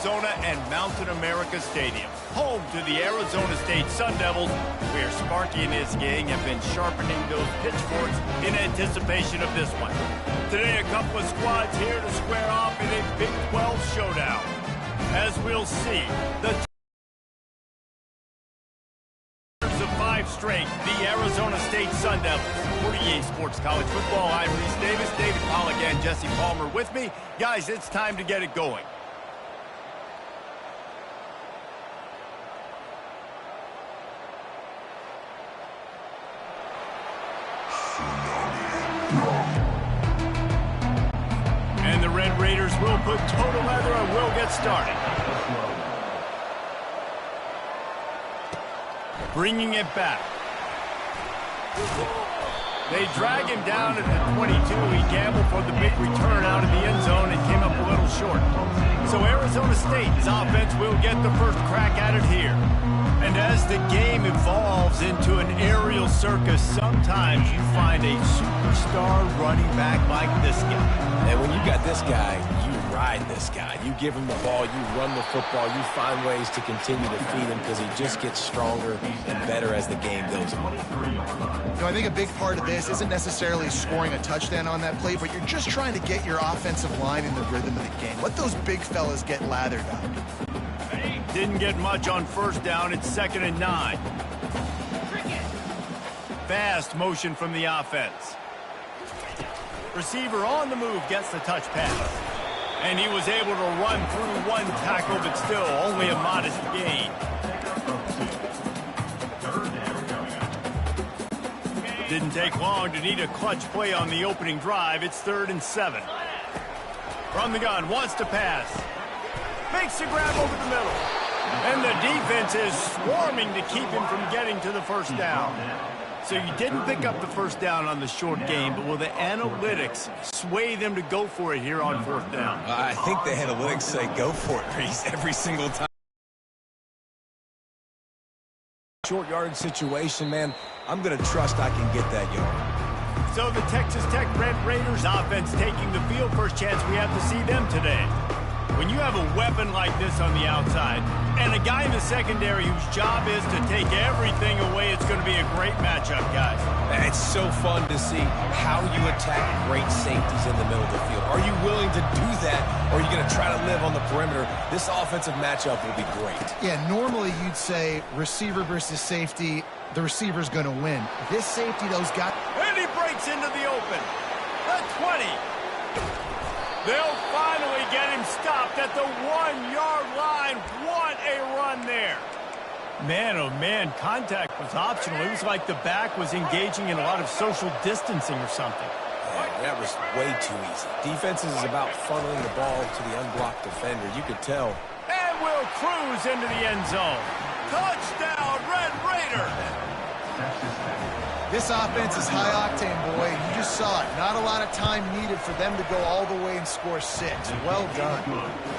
Arizona and Mountain America Stadium, home to the Arizona State Sun Devils, where Sparky and his gang have been sharpening those pitchforks in anticipation of this one. Today, a couple of squads here to square off in a Big 12 showdown. As we'll see, the of 5 straight, the Arizona State Sun Devils. 48 Sports College Football. I'm Reese Davis, David Pollack, and Jesse Palmer with me. Guys, it's time to get it going. And the Red Raiders will put total leather and will get started. Bringing it back. They drag him down at the 22. He gambled for the big return out of the end zone and came up a little short. So Arizona State's offense will get the first crack at it here. And as the game evolves into an aerial circus, sometimes you find a superstar running back like this guy. And when you got this guy, you ride this guy. You give him the ball, you run the football, you find ways to continue to feed him because he just gets stronger and better as the game goes on. You know, I think a big part of this isn't necessarily scoring a touchdown on that play, but you're just trying to get your offensive line in the rhythm of the game. Let those big fellas get lathered up. Didn't get much on first down. It's 2nd and 9. Fast motion from the offense. Receiver on the move gets the touch pass. And he was able to run through one tackle, but still only a modest gain. Didn't take long to need a clutch play on the opening drive. It's 3rd and 7. From the gun, wants to pass. Makes a grab over the middle. And the defense is swarming to keep him from getting to the first down. So you didn't pick up the first down on the short game, but will the analytics sway them to go for it here on 4th down? I think the analytics say go for it, Reese, every single time. Short yardage situation, man, I'm going to trust I can get that yard. So the Texas Tech Red Raiders offense taking the field. First chance we have to see them today. When you have a weapon like this on the outside and a guy in the secondary whose job is to take everything away, it's going to be a great matchup, guys. It's so fun to see how you attack great safeties in the middle of the field. Are you willing to do that, or are you going to try to live on the perimeter? This offensive matchup will be great. Yeah, normally you'd say receiver versus safety, the receiver's going to win. This safety, those guys... And he breaks into the open. The 20. They'll finally get him stopped at the 1-yard line. What a run there. Man, oh man, contact was optional. It was like the back was engaging in a lot of social distancing or something. Yeah, that was way too easy. Defenses is about funneling the ball to the unblocked defender. You could tell. And will cruise into the end zone. Touchdown, Red Raider. This offense is high-octane, boy. You just saw it. Not a lot of time needed for them to go all the way and score 6. Well done.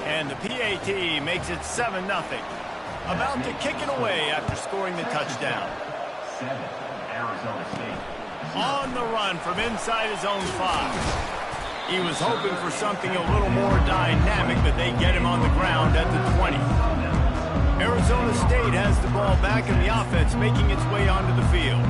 And the PAT makes it 7-0. About to kick it away after scoring the touchdown. Arizona State. On the run from inside his own 5. He was hoping for something a little more dynamic, but they get him on the ground at the 20. Arizona State has the ball back in the offense, making its way onto the field.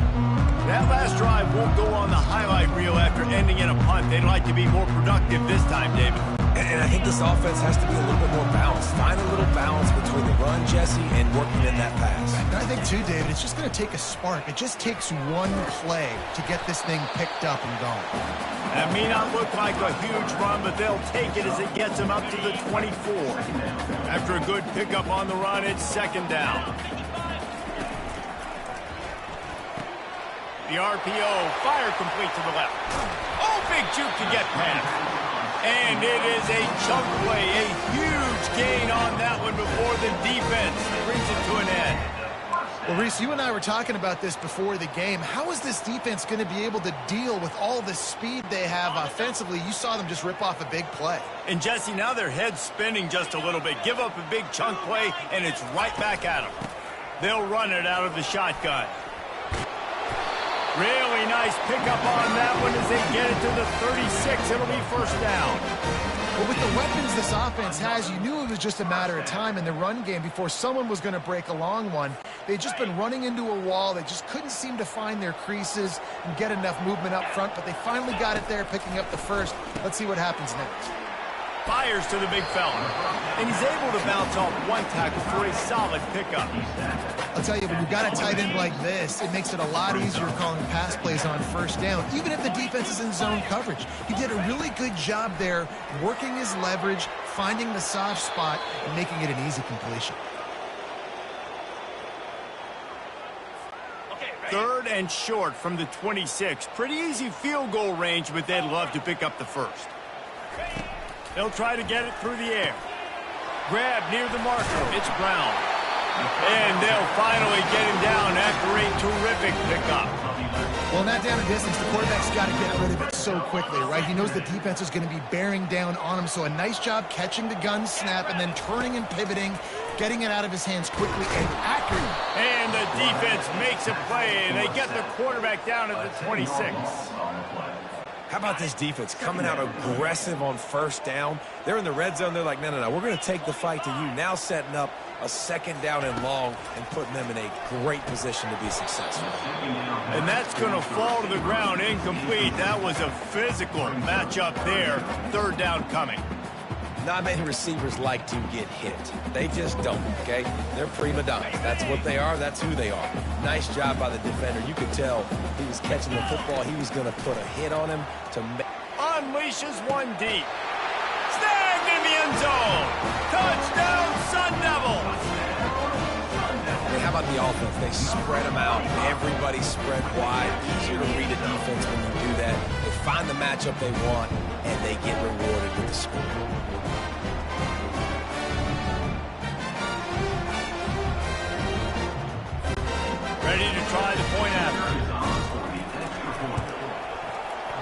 That last drive won't go on the highlight reel after ending in a punt. They'd like to be more productive this time, David. And I think this offense has to be a little bit more balanced. Find a little balance between the run, Jesse, and working in that pass. And I think, too, David, it's just going to take a spark. It just takes one play to get this thing picked up and going. That may not look like a huge run, but they'll take it as it gets them up to the 24. After a good pickup on the run, it's 2nd down. The RPO, fire complete to the left. Oh, big juke to get past. And it is a chunk play, a huge gain on that one before the defense brings it to an end. Well, Reese, you and I were talking about this before the game. How is this defense going to be able to deal with all the speed they have offensively? You saw them just rip off a big play. And, Jesse, now their head's spinning just a little bit. Give up a big chunk play, and it's right back at them. They'll run it out of the shotgun. Really nice pickup on that one as they get it to the 36. It'll be 1st down. Well, with the weapons this offense has, you knew it was just a matter of time in the run game before someone was going to break a long one. They'd just been running into a wall. They just couldn't seem to find their creases and get enough movement up front, but they finally got it there, picking up the first. Let's see what happens next. Fires to the big fella, and he's able to bounce off one tackle for a solid pickup. I'll tell you, when you've got a tight end like this, it makes it a lot easier calling pass plays on first down, even if the defense is in zone coverage. He did a really good job there, working his leverage, finding the soft spot, and making it an easy completion. Third and short from the 26. Pretty easy field goal range, but they'd love to pick up the first. They'll try to get it through the air. Grab near the marker. It's Brown. And they'll finally get him down after a terrific pickup. Well, in that down and distance, the quarterback's got to get rid of it so quickly, right? He knows the defense is going to be bearing down on him, so a nice job catching the gun snap and then turning and pivoting, getting it out of his hands quickly and accurately. And the defense makes a play, and they get the quarterback down at the 26. How about this defense coming out aggressive on first down? They're in the red zone. They're like, no, we're going to take the fight to you. Now setting up a second down and long and putting them in a great position to be successful. And that's going to fall to the ground incomplete. That was a physical matchup there. Third down coming. Not many receivers like to get hit. They just don't, okay? They're prima donnas. That's what they are. That's who they are. Nice job by the defender. You could tell he was catching the football. He was going to put a hit on him to unleashes one deep. Snagged in the end zone. Touchdown, Sun Devils. I mean, how about the offense? They spread them out. Everybody spread wide. Easier to read a defense when you do that. They find the matchup they want, and they get rewarded with the score. Ready to try the point after.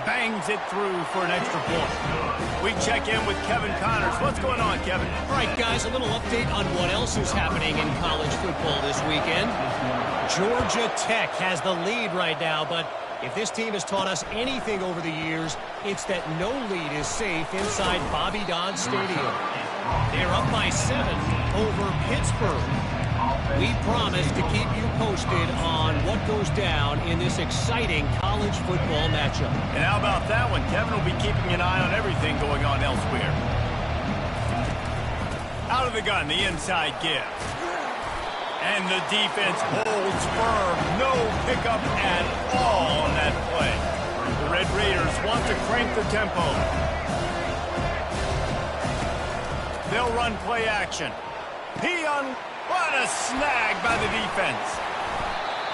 Bangs it through for an extra point. We check in with Kevin Connors. What's going on, Kevin? All right, guys, a little update on what else is happening in college football this weekend. Georgia Tech has the lead right now, but if this team has taught us anything over the years, it's that no lead is safe inside Bobby Dodd Stadium. They're up by 7 over Pittsburgh. We promise to keep you posted on what goes down in this exciting college football matchup. And how about that one? Kevin will be keeping an eye on everything going on elsewhere. Out of the gun, the inside give. And the defense holds firm. No pickup at all on that play. The Red Raiders want to crank the tempo. They'll run play action. What a snag by the defense.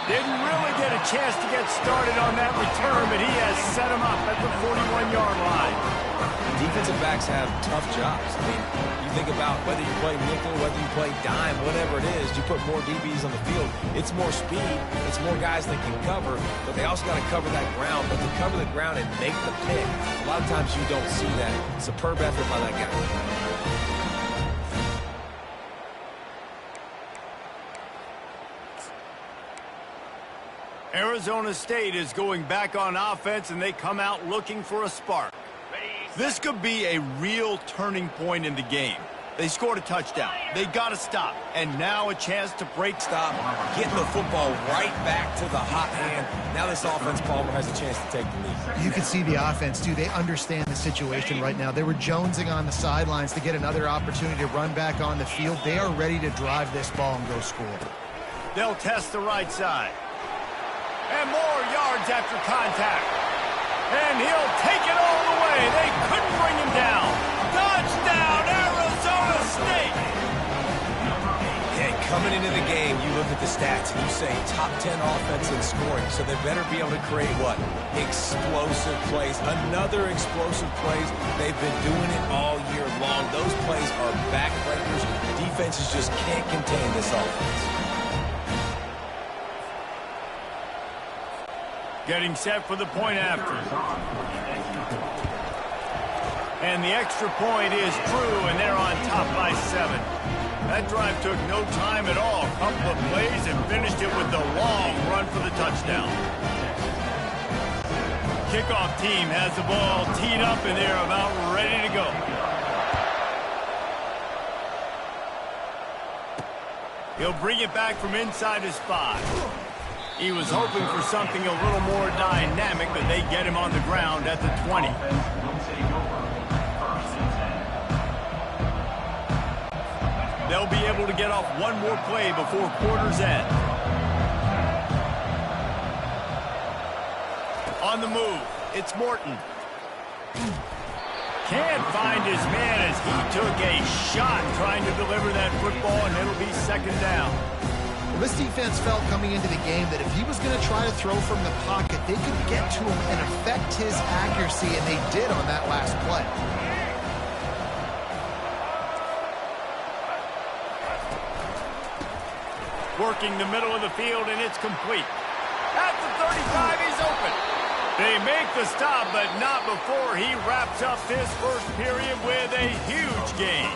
Didn't really get a chance to get started on that return, but he has set him up at the 41-yard line. Defensive backs have tough jobs. I mean, you think about whether you play nickel, whether you play dime, whatever it is, you put more DBs on the field. It's more speed. It's more guys that can cover, but they also got to cover that ground. But to cover the ground and make the pick, a lot of times you don't see that. Superb effort by that guy. Arizona State is going back on offense, and they come out looking for a spark. This could be a real turning point in the game. They scored a touchdown. They got to stop. And now a chance to break. Stop, getting the football right back to the hot hand. Now this offense, Palmer, has a chance to take the lead. You can see the offense, too. They understand the situation right now. They were jonesing on the sidelines to get another opportunity to run back on the field. They are ready to drive this ball and go score. They'll test the right side. And more yards after contact. And he'll take it all the way. They couldn't bring him down. Touchdown, Arizona State. And coming into the game, you look at the stats and you say top 10 offense in scoring. So they better be able to create what? Explosive plays. Another explosive plays. They've been doing it all year long. Those plays are backbreakers. Defenses just can't contain this offense. Getting set for the point after. And the extra point is true, and they're on top by 7. That drive took no time at all. A couple of plays and finished it with the long run for the touchdown. Kickoff team has the ball teed up, and they're about ready to go. He'll bring it back from inside his 5. He was hoping for something a little more dynamic, but they get him on the ground at the 20. They'll be able to get off one more play before quarter's end. On the move, it's Morton. Can't find his man as he took a shot trying to deliver that football, and it'll be second down. Well, this defense felt coming into the game that if he was going to try to throw from the pocket, they could get to him and affect his accuracy, and they did on that last play. Working the middle of the field, and it's complete. At the 35, he's open. They make the stop, but not before he wraps up this first period with a huge gain.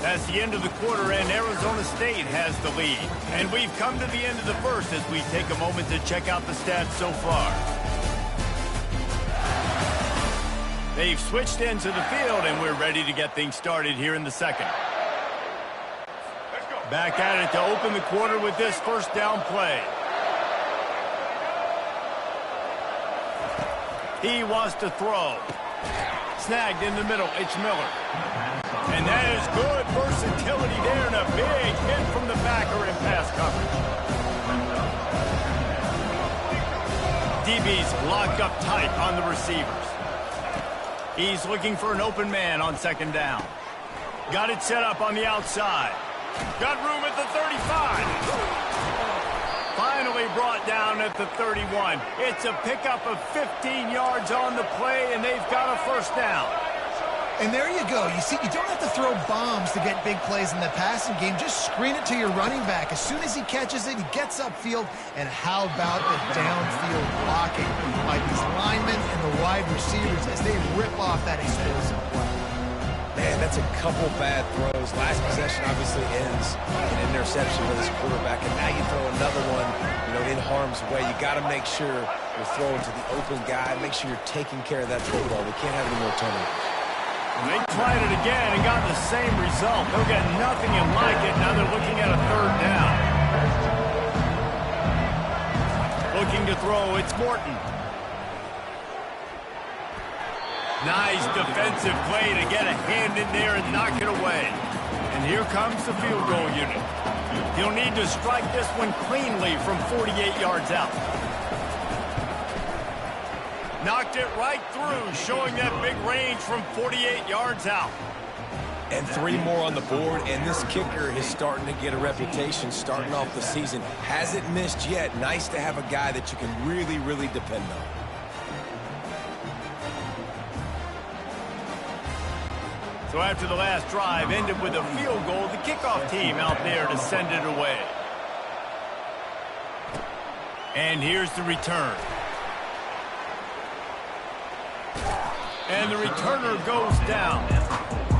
That's the end of the quarter, and Arizona State has the lead. And we've come to the end of the first as we take a moment to check out the stats so far. They've switched into the field, and we're ready to get things started here in the second. Back at it to open the quarter with this first down play. He wants to throw. Snagged in the middle, it's Miller. And that is good versatility there, and a big hit from the backer in pass coverage. DB's locked up tight on the receivers. He's looking for an open man on second down. Got it set up on the outside. Got room at the 35. Finally brought down at the 31. It's a pickup of 15 yards on the play, and they've got a first down. And there you go. You see, you don't have to throw bombs to get big plays in the passing game. Just screen it to your running back. As soon as he catches it, he gets upfield. And how about the downfield blocking by these linemen and the wide receivers as they rip off that explosive play. Man, that's a couple bad throws. Last possession obviously ends in an interception with his quarterback, and now you throw another one, in harm's way. You got to make sure you're throwing to the open guy. Make sure you're taking care of that football. We can't have any more turnovers. They tried it again and got the same result. They'll get nothing and like it. Now they're looking at a third down. Looking to throw, it's Morton. Nice defensive play to get a hand in there and knock it away. And here comes the field goal unit. He'll need to strike this one cleanly from 48 yards out. Knocked it right through, showing that big range from 48 yards out. And 3 more on the board, and this kicker is starting to get a reputation starting off the season. Hasn't missed yet. Nice to have a guy that you can really, really depend on. So after the last drive ended with a field goal, the kickoff team out there to send it away. And here's the return. And the returner goes down.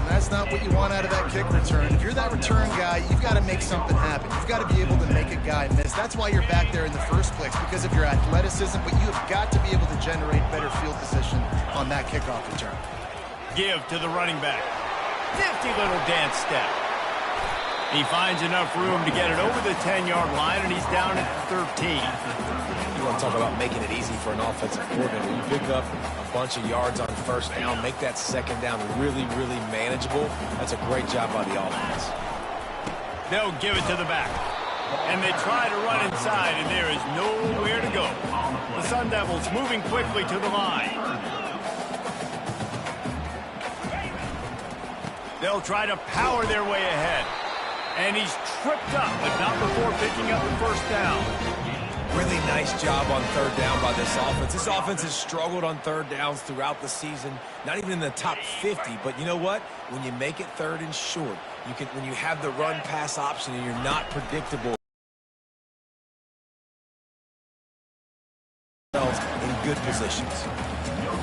That's not what you want out of that kick return. If you're that return guy, you've got to make something happen. You've got to be able to make a guy miss. That's why you're back there in the first place, because of your athleticism, but you have got to be able to generate better field position on that kickoff return. Give to the running back. Nifty little dance step. He finds enough room to get it over the 10-yard line, and he's down at 13. You want to talk about making it easy for an offensive coordinator. You pick up a bunch of yards on first down, make that second down really, really manageable. That's a great job by the offense. They'll give it to the back. And they try to run inside, and there is nowhere to go. The Sun Devils moving quickly to the line. They'll try to power their way ahead. And he's tripped up, but not before picking up the first down. Really nice job on third down by this offense. This offense has struggled on third downs throughout the season. Not even in the top 50, but you know what? When you make it third and short, when you have the run-pass option and you're not predictable in good positions.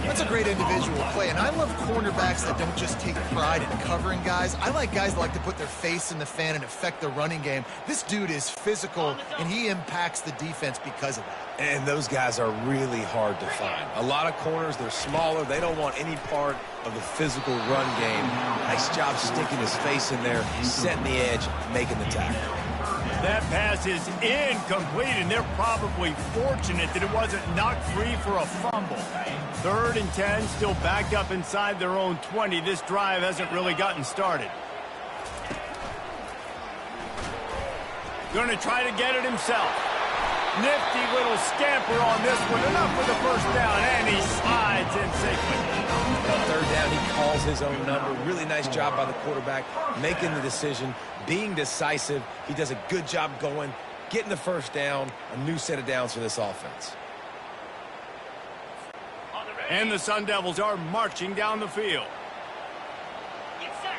That's a great individual play, and I love cornerbacks that don't just take pride in covering guys. I like guys that like to put their face in the fan and affect the running game. This dude is physical, and he impacts the defense because of that. And those guys are really hard to find. A lot of corners, they're smaller. They don't want any part of the physical run game. Nice job sticking his face in there, setting the edge, making the tackle. That pass is incomplete, and they're probably fortunate that it wasn't knocked free for a fumble. 3rd and 10, still backed up inside their own 20. This drive hasn't really gotten started. Going to try to get it himself. Nifty little scamper on this one. Enough for the first down, and he slides in safely. On 3rd down, he calls his own number. Really nice job by the quarterback, making the decision, being decisive. He does a good job going, getting the first down, a new set of downs for this offense. And the Sun Devils are marching down the field. Get set.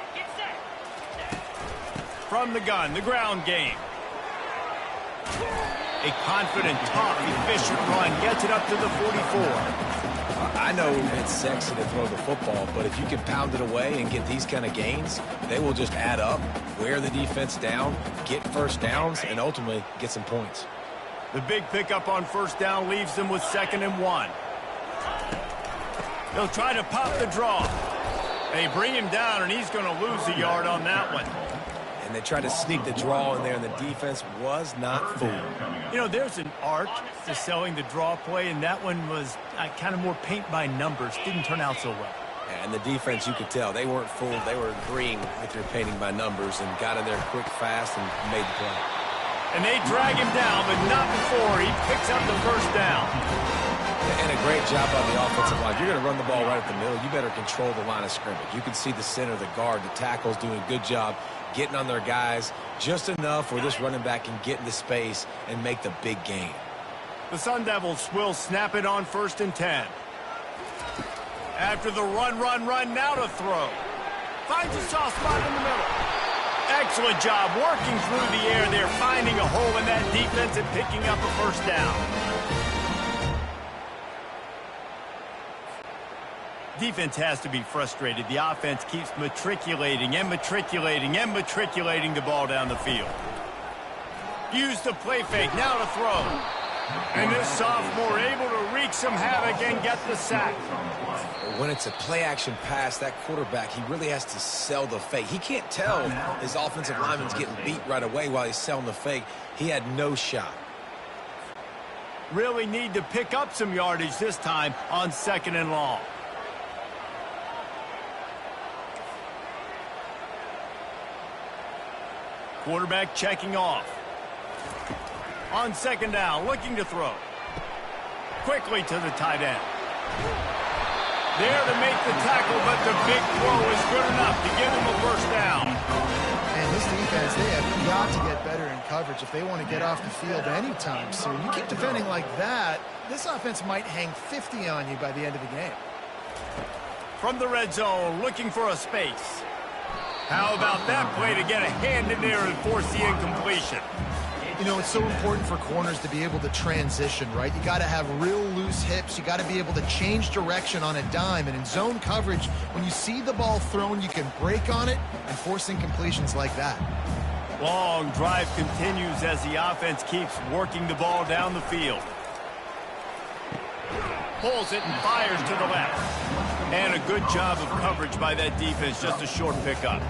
From the gun, the ground game. A confident, tough, efficient run gets it up to the 44. I know it's sexy to throw the football, but if you can pound it away and get these kind of gains, they will just add up, wear the defense down, get first downs, and ultimately get some points. The big pickup on first down leaves them with 2nd and 1. They'll try to pop the draw. They bring him down, and he's going to lose a yard on that one. And they tried to sneak the draw in there, and the defense was not fooled. You know, there's an art to selling the draw play, and that one was kind of more paint by numbers. Didn't turn out so well. And the defense, you could tell, they weren't fooled. They were agreeing with your painting by numbers and got in there quick, fast, and made the play. And they drag him down, but not before he picks up the first down. And a great job on the offensive line. You're going to run the ball right at the middle. You better control the line of scrimmage. You can see the center, the guard, the tackles doing a good job getting on their guys just enough where this running back can get into space and make the big gain. The Sun Devils will snap it on 1st and 10. After the run, now to throw. Finds a soft spot in the middle. Excellent job working through the air there, finding a hole in that defense and picking up a first down. Defense has to be frustrated. The offense keeps matriculating the ball down the field. Use the play fake, now to throw. And this sophomore able to wreak some havoc and get the sack. When it's a play-action pass, that quarterback, he really has to sell the fake. He can't tell his offensive lineman's getting beat right away while he's selling the fake. He had no shot. Really need to pick up some yardage this time on 2nd and long. Quarterback checking off. On 2nd down, looking to throw. Quickly to the tight end. There to make the tackle, but the big throw is good enough to give him a first down. And this defense, they have got to get better in coverage if they want to get off the field anytime soon. You keep defending like that, this offense might hang 50 on you by the end of the game. From the red zone, looking for a space. How about that play to get a hand in there and force the incompletion? You know, it's so important for corners to be able to transition, right? You got to have real loose hips. You got to be able to change direction on a dime. And in zone coverage, when you see the ball thrown, you can break on it and force incompletions like that. Long drive continues as the offense keeps working the ball down the field. Pulls it and fires to the left. And a good job of coverage by that defense, just a short pickup.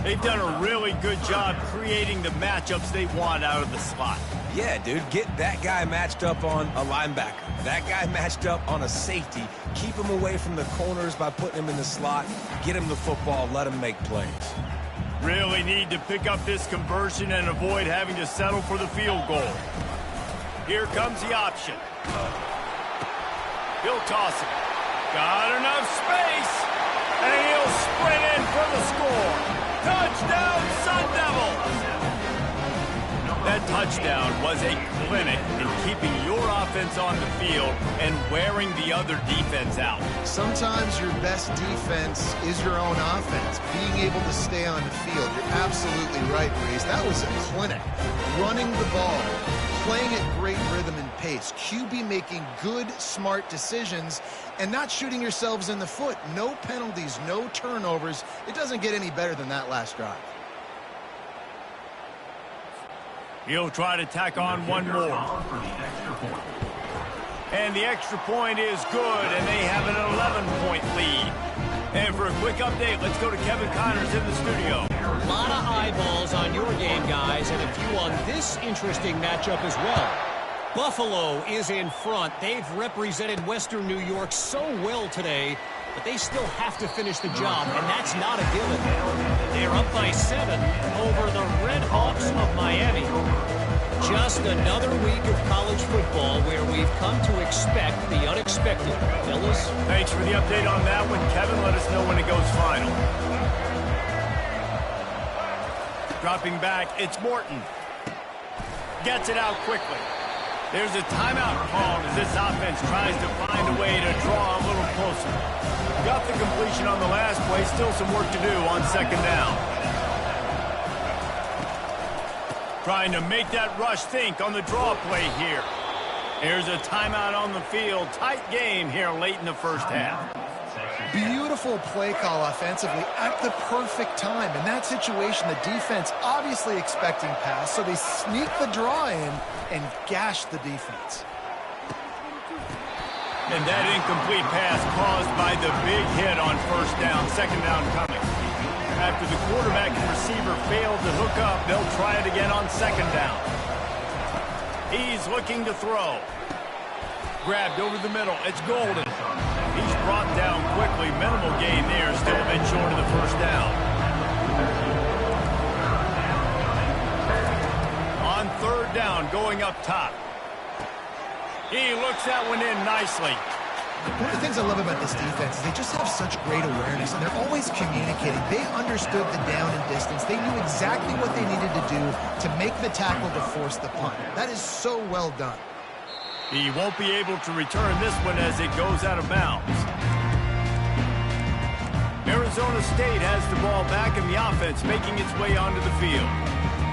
They've done a really good job creating the matchups they want out of the slot. Yeah, dude, get that guy matched up on a linebacker. That guy matched up on a safety. Keep him away from the corners by putting him in the slot. Get him the football, let him make plays. Really need to pick up this conversion and avoid having to settle for the field goal. Here comes the option. He'll toss it. Got enough space. And he'll sprint in for the score. Touchdown, Sun Devils! That touchdown was a clinic in keeping your offense on the field and wearing the other defense out. Sometimes your best defense is your own offense, being able to stay on the field. You're absolutely right, Reese. That was a clinic. Running the ball, playing at great rhythm and pace. QB making good, smart decisions and not shooting yourselves in the foot. No penalties, no turnovers. It doesn't get any better than that last drive. He'll try to tack on one more. And the extra point is good, and they have an 11-point lead. And for a quick update, let's go to Kevin Connors in the studio. lot of eyeballs on your game, guys, and a few on this interesting matchup as well. Buffalo is in front. They've represented Western New York so well today, but they still have to finish the job, and that's not a given. They're up by 7 over the Red Hawks of Miami. Just another week of college football where we've come to expect the unexpected. Fellas? Thanks for the update on that one, Kevin. Let us know when it goes final. Dropping back, it's Morton. Gets it out quickly. There's a timeout called as this offense tries to find a way to draw a little closer. Got the completion on the last play. Still some work to do on second down. Trying to make that rush think on the draw play here. There's a timeout on the field. Tight game here late in the first half. Beautiful play call offensively at the perfect time. In that situation, the defense obviously expecting pass, so they sneak the draw in and gash the defense. And that incomplete pass caused by the big hit on first down. Second down coming. After the quarterback and receiver failed to hook up, they'll try it again on second down. He's looking to throw. Grabbed over the middle. It's Golden. He's brought down quickly. Minimal gain there. Still a bit short of the first down. On third down, going up top. He looks that one in nicely. One of the things I love about this defense is they just have such great awareness, and they're always communicating. They understood the down and distance. They knew exactly what they needed to do to make the tackle to force the punt. That is so well done. He won't be able to return this one as it goes out of bounds. Arizona State has the ball back in the offense, making its way onto the field.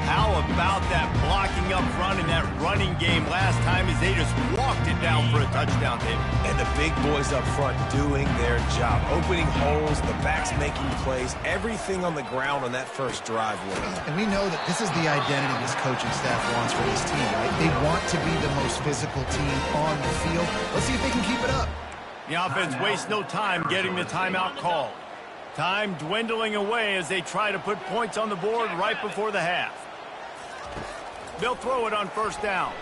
How about that blocking up front in that running game last time as they just walked it down for a touchdown, David? And the big boys up front doing their job. Opening holes, the backs making plays, everything on the ground on that first drive. And we know that this is the identity this coaching staff wants for this team, right? They want to be the most physical team on the field. Let's see if they can keep it up. The offense wastes no time getting the timeout called. Time dwindling away as they try to put points on the board right before the half. They'll throw it on first down.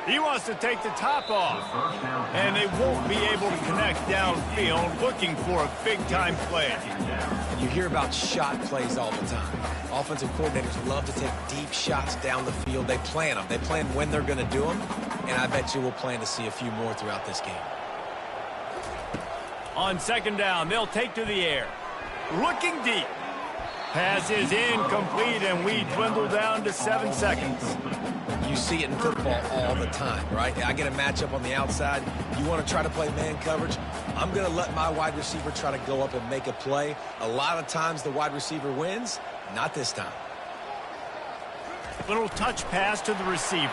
He wants to take the top off. And they won't be able to connect downfield, looking for a big-time play. You hear about shot plays all the time. Offensive coordinators love to take deep shots down the field. They plan them. They plan when they're going to do them. And I bet you we'll plan to see a few more throughout this game. On second down, they'll take to the air. Looking deep. Pass is incomplete, and we dwindle down to 7 seconds. You see it in football all the time, right? I get a matchup on the outside. You want to try to play man coverage? I'm going to let my wide receiver try to go up and make a play. A lot of times the wide receiver wins. Not this time. Little touch pass to the receiver.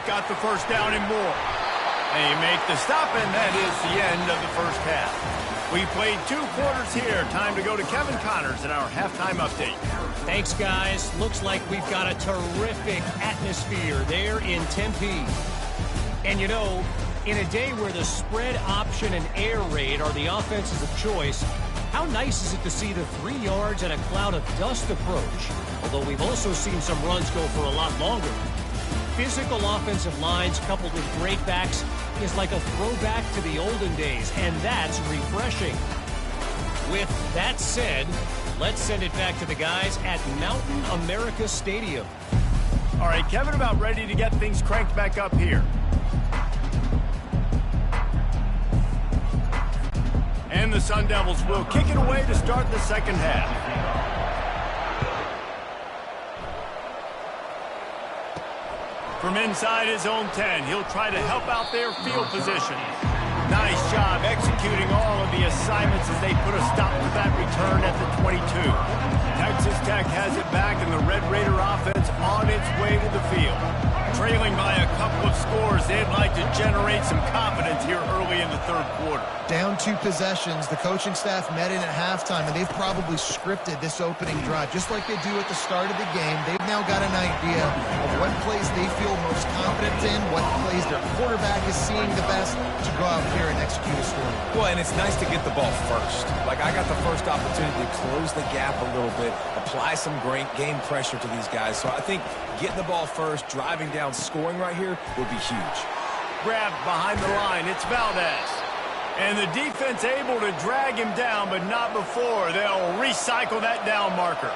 Got the first down and more. They make the stop, and that is the end of the first half. We played 2 quarters here. Time to go to Kevin Connors in our halftime update. Thanks, guys. Looks like we've got a terrific atmosphere there in Tempe. And, you know, in a day where the spread option and air raid are the offenses of choice, how nice is it to see the 3 yards and a cloud of dust approach? Although we've also seen some runs go for a lot longer. Physical offensive lines coupled with great backs is like a throwback to the olden days, and that's refreshing. With that said, let's send it back to the guys at Mountain America Stadium. All right, Kevin, about ready to get things cranked back up here. And the Sun Devils will kick it away to start the second half. From inside his own 10, he'll try to help out their field position. Nice job executing all of the assignments as they put a stop to that return at the 22. Texas Tech has it back, and the Red Raider offense on its way to the field. Trailing by a couple of scores, they'd like to generate some confidence here early in the third quarter. Down 2 possessions, the coaching staff met in at halftime, and they've probably scripted this opening drive. Just like they do at the start of the game, they've now got an idea of what plays they feel most confident in, what plays their quarterback is seeing the best to go out here and execute a story. Well, and it's nice to get the ball first. Like, I got the first opportunity to close the gap a little bit, apply some great game pressure to these guys. So I think getting the ball first, driving down, scoring right here would be huge. Grabbed behind the line, it's Valdez. And the defense able to drag him down, but not before. They'll recycle that down marker.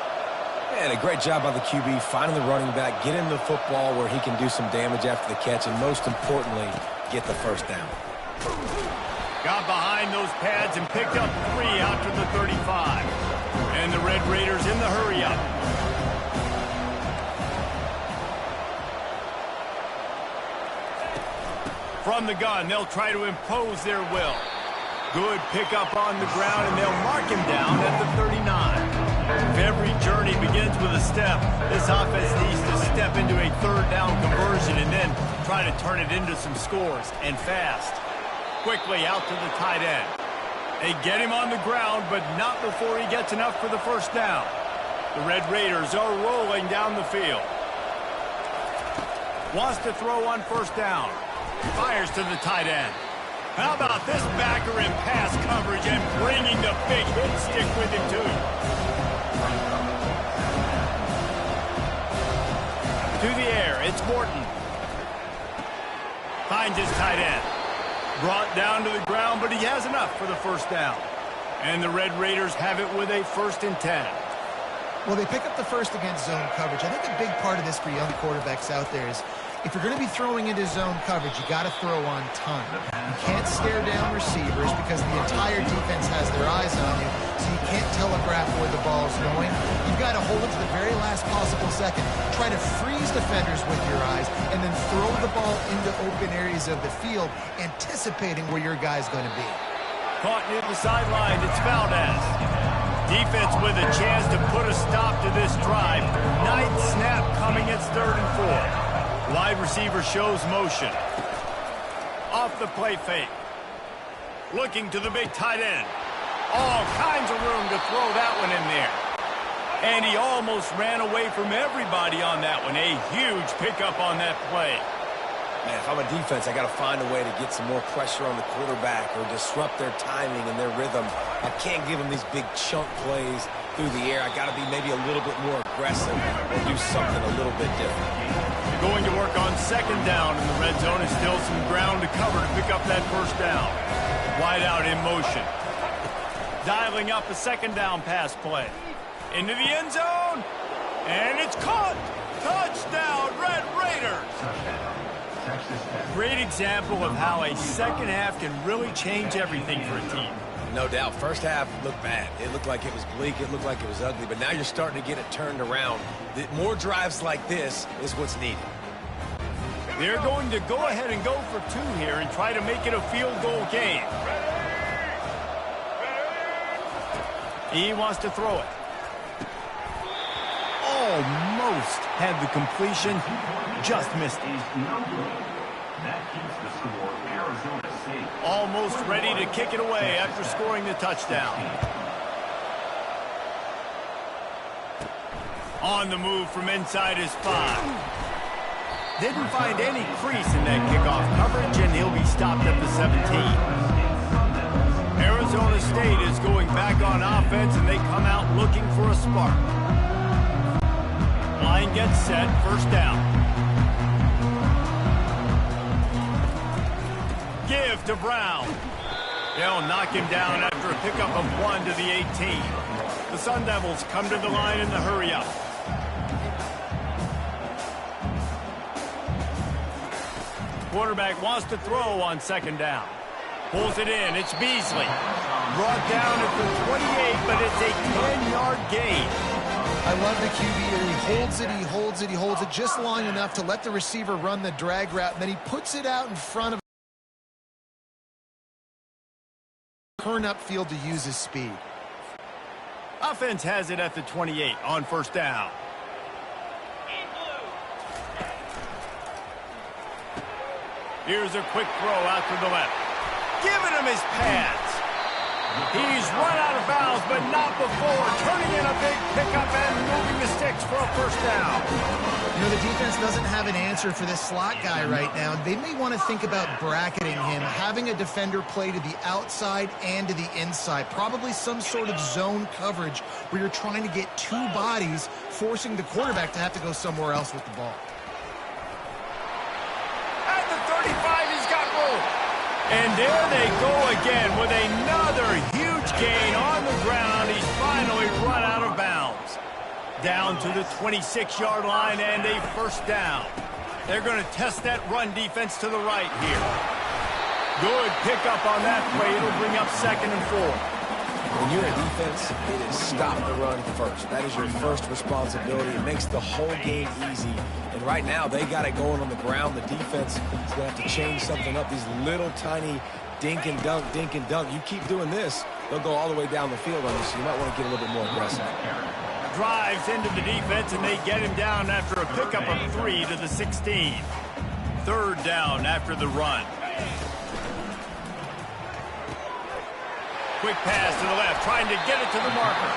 And a great job by the QB, finding the running back, get him the football where he can do some damage after the catch, and most importantly, get the first down. Got behind those pads and picked up 3 after the 35. And the Red Raiders in the hurry-up. From the gun, they'll try to impose their will. Good pickup on the ground, and they'll mark him down at the 39. If every journey begins with a step, this offense needs to step into a third down conversion and then try to turn it into some scores, and fast. Quickly out to the tight end. They get him on the ground, but not before he gets enough for the first down. The Red Raiders are rolling down the field. Wants to throw on first down. Fires to the tight end. How about this backer in pass coverage and bringing the big hit stick with him, too? To the air, it's Morton. Finds his tight end. Brought down to the ground, but he has enough for the first down. And the Red Raiders have it with a 1st and 10. Well, they pick up the first against zone coverage. I think a big part of this for young quarterbacks out there is if you're going to be throwing into zone coverage, you got to throw on time. You can't stare down receivers because the entire defense has their eyes on you, so you can't telegraph where the ball's going. You've got to hold it to the very last possible second. Try to freeze defenders with your eyes, and then throw the ball into open areas of the field, anticipating where your guy's going to be. Caught near the sideline, it's Valdez. Defense with a chance to put a stop to this drive. 9th snap coming, it's 3rd and 4. Wide receiver shows motion. Off the play fake. Looking to the big tight end. All kinds of room to throw that one in there. And he almost ran away from everybody on that one. A huge pickup on that play. Man, if I'm a defense, I got to find a way to get some more pressure on the quarterback or disrupt their timing and their rhythm. I can't give them these big chunk plays through the air. I got to be maybe a little bit more aggressive or do something a little bit different. They're going to work on 2nd down in the red zone, and still some ground to cover to pick up that first down. Wide out in motion. Dialing up a 2nd down pass play. Into the end zone. And it's caught. Touchdown, Red Raiders. Great example of how a second half can really change everything for a team. No doubt. First half looked bad. It looked like it was bleak. It looked like it was ugly. But now you're starting to get it turned around. More drives like this is what's needed. They're going to go ahead and go for 2 here and try to make it a field goal game. He wants to throw it. Almost had the completion. Just missed it. That keeps the score Arizona State. Almost ready to kick it away after scoring the touchdown. On the move from inside his 5. Didn't find any crease in that kickoff coverage, and he'll be stopped at the 17. Arizona State is going back on offense, and they come out looking for a spark. Line gets set, first down. Give to Brown. They'll knock him down after a pickup of 1 to the 18. The Sun Devils come to the line in the hurry-up. Quarterback wants to throw on 2nd down. Pulls it in. It's Beasley. Brought down at the 28, but it's a 10-yard gain. I love the QB here. He holds it, he holds it, he holds it just long enough to let the receiver run the drag route, and then he puts it out in front of turn upfield to use his speed. Offense has it at the 28 on first down. Here's a quick throw out to the left. Giving him his pads. He's run out of bounds, but not before. Turning in a big pickup and moving the sticks for a first down. You know, the defense doesn't have an answer for this slot guy right now. They may want to think about bracketing him, having a defender play to the outside and to the inside. Probably some sort of zone coverage where you're trying to get two bodies, forcing the quarterback to have to go somewhere else with the ball. At the 35, he's got room. And there they go again with another huge gain on the ground. He's finally run out of bounds. Down to the 26-yard line and a first down. They're going to test that run defense to the right here. Good pickup on that play. It'll bring up 2nd and 4. When you're a defense, it is stop the run first. That is your first responsibility. It makes the whole game easy. And right now, they got it going on the ground. The defense is going to have to change something up. These little tiny dink and dunk, dink and dunk. You keep doing this, they'll go all the way down the field on you, so you might want to get a little bit more aggressive. Drives into the defense, and they get him down after a pickup of 3 to the 16. 3rd down after the run. Quick pass to the left, trying to get it to the marker.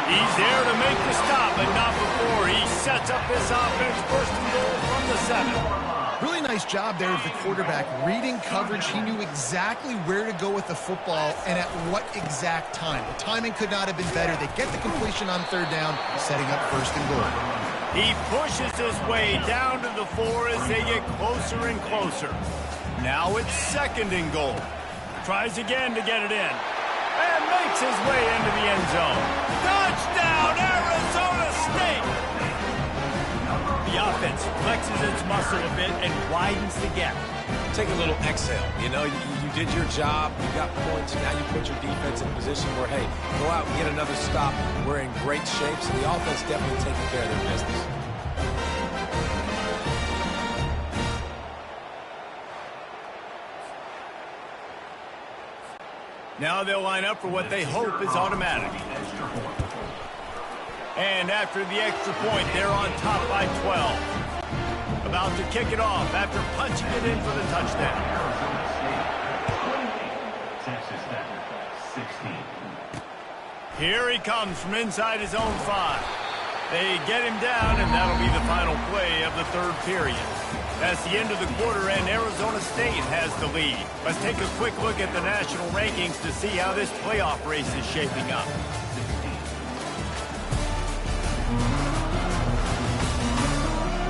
He's there to make the stop, but not before. He sets up this offense, 1st and goal from the 7. Really nice job there of the quarterback. Reading coverage, he knew exactly where to go with the football and at what exact time. The timing could not have been better. They get the completion on 3rd down, setting up 1st and goal. He pushes his way down to the 4 as they get closer and closer. Now it's 2nd and goal. Tries again to get it in. And makes his way into the end zone. Touchdown, Arizona State! The offense flexes its muscle a bit and widens the gap. Take a little exhale. You know, you did your job. You got points. Now you put your defense in a position where, hey, go out and get another stop. We're in great shape, so the offense definitely taking care of their business. Now they'll line up for what they hope is automatic. And after the extra point, they're on top by 12. About to kick it off after punching it in for the touchdown. Here he comes from inside his own 5. They get him down, and that'll be the final play of the 3rd period. That's the end of the quarter, and Arizona State has the lead. Let's take a quick look at the national rankings to see how this playoff race is shaping up.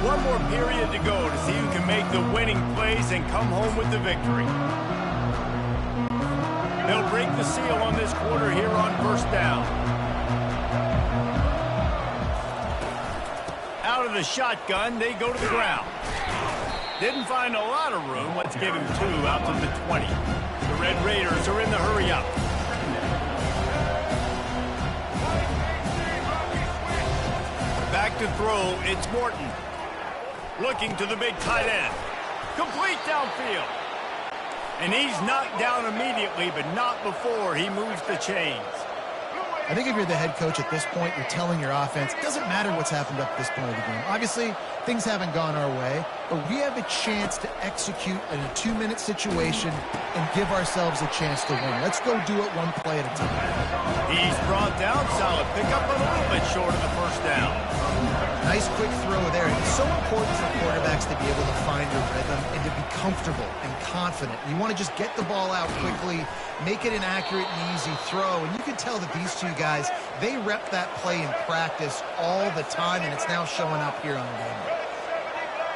One more period to go to see who can make the winning plays and come home with the victory. They'll break the seal on this quarter here on 1st down. Out of the shotgun, they go to the ground. Didn't find a lot of room. Let's give him 2 out to the 20. The Red Raiders are in the hurry-up. Back to throw, it's Morton. Looking to the big tight end. Complete downfield. And he's knocked down immediately, but not before he moves the chains. I think if you're the head coach at this point, you're telling your offense, it doesn't matter what's happened up to this point of the game. Obviously, things haven't gone our way, but we have a chance to execute in a 2-minute situation and give ourselves a chance to win. Let's go do it one play at a time. He's brought down, solid pickup, but a little bit short of the 1st down. Nice quick throw there. It's so important for quarterbacks to be able to find a rhythm and to be comfortable and confident. You want to just get the ball out quickly, make it an accurate and easy throw. And you can tell that these two guys, they rep that play in practice all the time, and it's now showing up here on the game.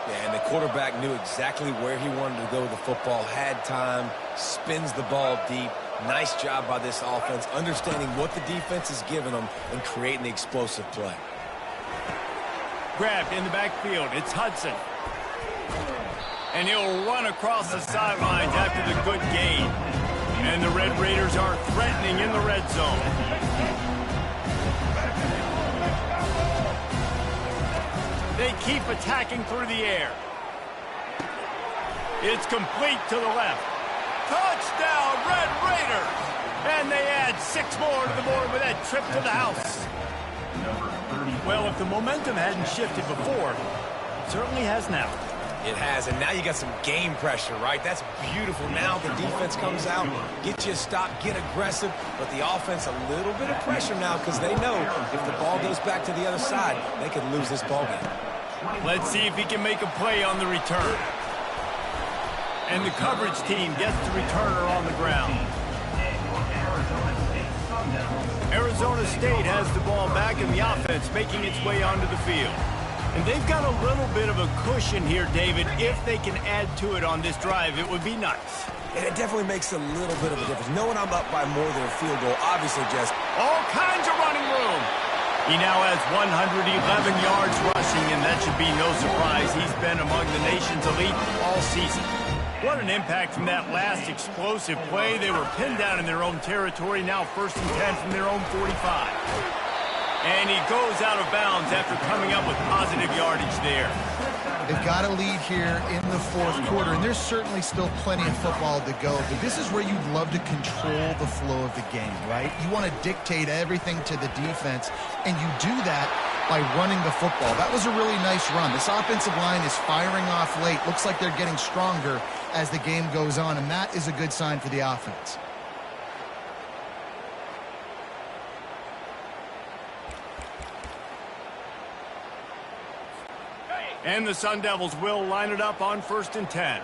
Yeah, and the quarterback knew exactly where he wanted to go with the football, had time, spins the ball deep. Nice job by this offense, understanding what the defense is giving them and creating the explosive play. Grabbed in the backfield. It's Hudson. And he'll run across the sidelines after the good gain. And the Red Raiders are threatening in the red zone. They keep attacking through the air. It's complete to the left. Touchdown, Red Raiders! And they add 6 more to the board with that trip to the house. Well, if the momentum hadn't shifted before, it certainly has now. It has, and now you got some game pressure, right? That's beautiful. Now the defense comes out, get you a stop, get aggressive, but the offense a little bit of pressure now because they know if the ball goes back to the other side, they could lose this ball game. Let's see if he can make a play on the return. And the coverage team gets the returner on the ground. Arizona State has the ball back in the offense, making its way onto the field. And they've got a little bit of a cushion here, David. If they can add to it on this drive, it would be nice. And it definitely makes a little bit of a difference. Knowing I'm up by more than a field goal, obviously, just all kinds of running room. He now has 111 yards rushing, and that should be no surprise. He's been among the nation's elite all season. What an impact from that last explosive play. They were pinned down in their own territory, now 1st and 10 from their own 45. And he goes out of bounds after coming up with positive yardage there. They've got a lead here in the 4th quarter, and there's certainly still plenty of football to go. But this is where you'd love to control the flow of the game, right? You want to dictate everything to the defense, and you do that by running the football. That was a really nice run. This offensive line is firing off late. Looks like they're getting stronger as the game goes on, and that is a good sign for the offense. And the Sun Devils will line it up on 1st and 10.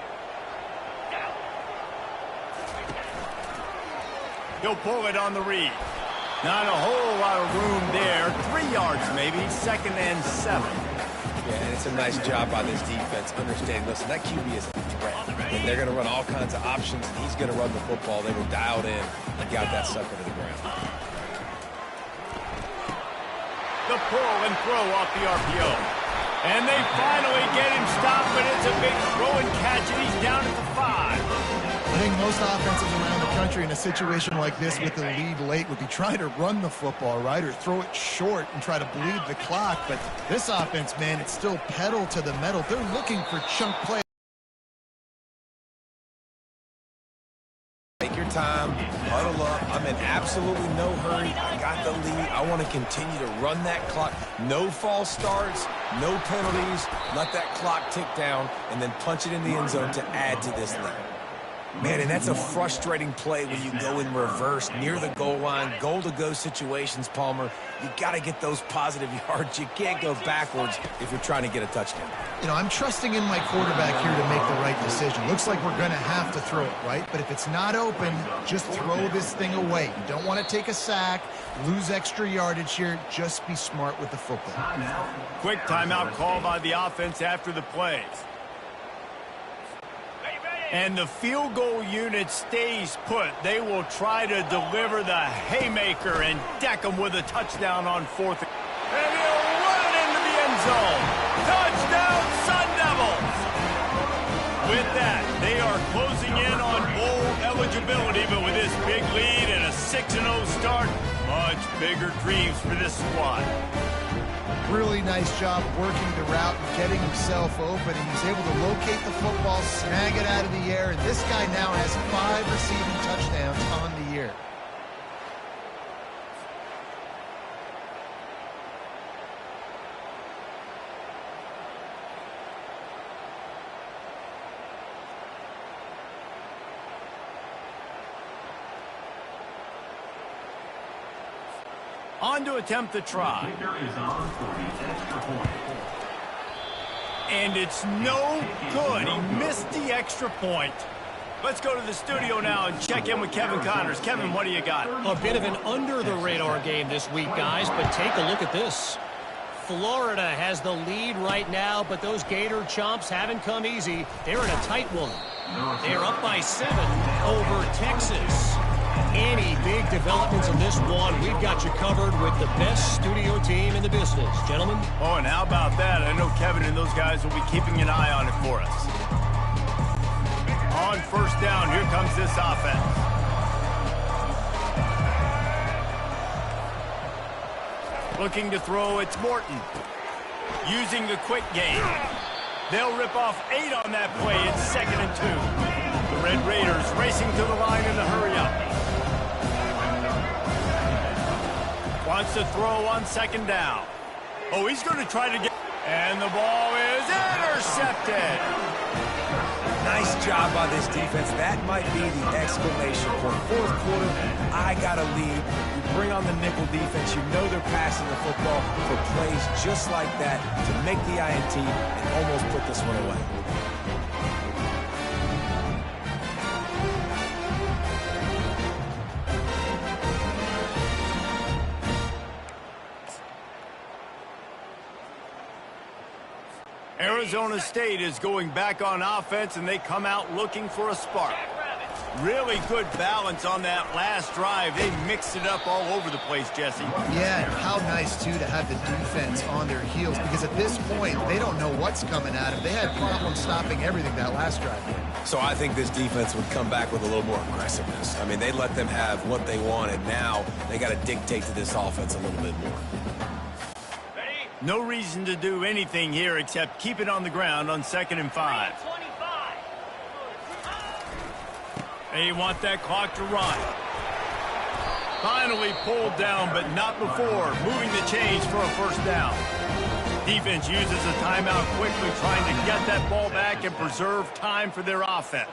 He'll pull it on the read. Not a whole lot of room there. 3 yards maybe, 2nd and 7. yeah, and it's a nice job by this defense understanding, listen, that QB is a threat. And they're going to run all kinds of options, and he's going to run the football. They were dialed in and got that sucker to the ground. The pull and throw off the RPO. And they finally get him stopped, but it's a big throw and catch, and he's down at the 5. I think most offenses around the country in a situation like this with the lead late would be trying to run the football, right, or throw it short and try to bleed the clock. But this offense, man, it's still pedal to the metal. They're looking for chunk play. Take your time, huddle up. I'm in absolutely no hurry. I got the lead. I want to continue to run that clock. No false starts, no penalties. Let that clock tick down and then punch it in the end zone to add to this lead. Man, and that's a frustrating play when you go in reverse near the goal line, goal-to-go situations, Palmer. You got to get those positive yards. You can't go backwards if you're trying to get a touchdown. You know, I'm trusting in my quarterback here to make the right decision. Looks like we're going to have to throw it, right? But if it's not open, just throw this thing away. You don't want to take a sack, lose extra yardage here. Just be smart with the football. Quick timeout call by the offense after the plays. And the field goal unit stays put. They will try to deliver the haymaker and deck them with a touchdown on 4th. And he'll run it into the end zone. Touchdown, Sun Devils! With that, they are closing in on bowl eligibility, but with this big lead and a 6-0 start, much bigger dreams for this squad. Really nice job working the route and getting himself open, and he's able to locate the football, snag it out of the air, and this guy now has 5 receiving touchdowns on the year. On to attempt the try. And it's no good. He missed the extra point. Let's go to the studio now and check in with Kevin Connors. Kevin, what do you got? A bit of an under-the-radar game this week, guys, but take a look at this. Florida has the lead right now, but those Gator Chomps haven't come easy. They're in a tight one. They're up by 7 over Texas. Any big developments in this one, we've got you covered with the best studio team in the business. Gentlemen? Oh, and how about that? I know Kevin and those guys will be keeping an eye on it for us. On 1st down, here comes this offense. Looking to throw, it's Morton. Using the quick game. They'll rip off 8 on that play. It's 2nd and 2. The Red Raiders racing to the line in the hurry-up. Wants to throw on 2nd down. Oh, he's going to try to get... And the ball is intercepted. Nice job by this defense. That might be the exclamation point. Fourth quarter, I got a lead. You bring on the nickel defense. You know they're passing the football for plays just like that to make the INT and almost put this one away. Arizona State is going back on offense, and they come out looking for a spark. Really good balance on that last drive. They mixed it up all over the place, Jesse. Yeah, and how nice, too, to have the defense on their heels, because at this point, they don't know what's coming at them. They had problems stopping everything that last drive. So I think this defense would come back with a little more aggressiveness. I mean, they let them have what they wanted. Now they got to dictate to this offense a little bit more. No reason to do anything here except keep it on the ground on 2nd and 5. They want that clock to run. Finally pulled down, but not before moving the chains for a first down. Defense uses a timeout quickly, trying to get that ball back and preserve time for their offense.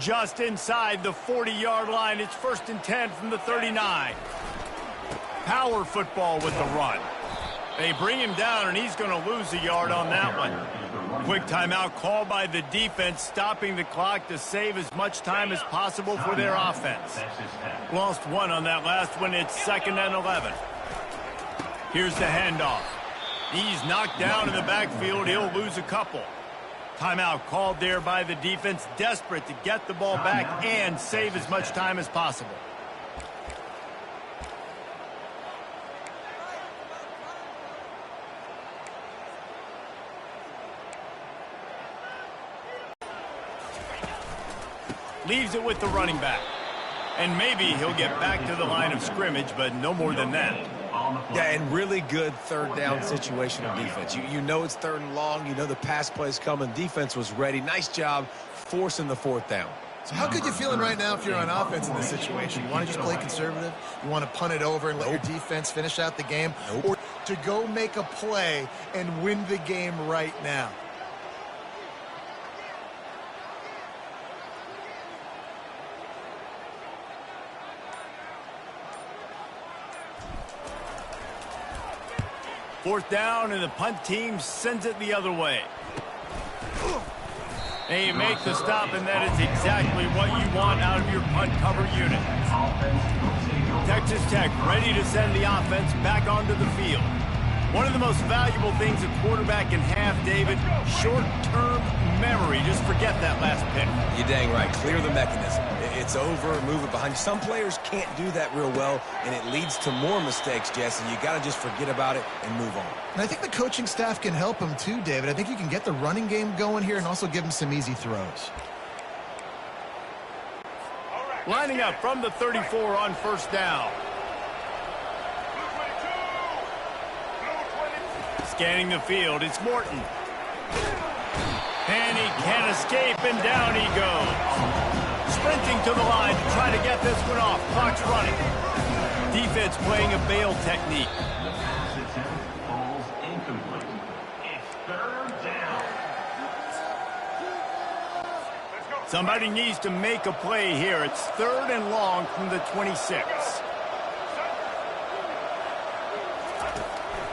Just inside the 40-yard line, it's 1st and 10 from the 39. Power football with the run. They bring him down, and he's going to lose a yard on that one. Quick timeout called by the defense, stopping the clock to save as much time as possible for their offense. Lost one on that last one. It's 2nd and 11. Here's the handoff. He's knocked down in the backfield. He'll lose a couple. Timeout called there by the defense, desperate to get the ball back and save as much time as possible. Leaves it with the running back. And maybe he'll get back to the line of scrimmage, but no more than that. Yeah, and really good third down situational defense. You know it's 3rd and long. You know the pass play's coming. Defense was ready. Nice job forcing the 4th down. So how good you feeling right now if you're on offense in this situation? You want to just play conservative? You want to punt it over and let your defense finish out the game? Or to go make a play and win the game right now? Fourth down, and the punt team sends it the other way. They make the stop, and that is exactly what you want out of your punt cover unit. Texas Tech ready to send the offense back onto the field. One of the most valuable things a quarterback can have, David, short-term memory. Just forget that last pick. You're dang right. Clear the mechanism. It's over, move it behind you. Some players can't do that real well, and it leads to more mistakes, Jesse. You got to just forget about it and move on. And I think the coaching staff can help him too, David. I think you can get the running game going here and also give him some easy throws. Lining up from the 34 on 1st down. Scanning the field, it's Morton. And he can't escape, and down he goes. Sprinting to the line to try to get this one off. Clock's running. Defense playing a bail technique. Ball's incomplete. It's 3rd down. Somebody needs to make a play here. It's 3rd and long from the 26.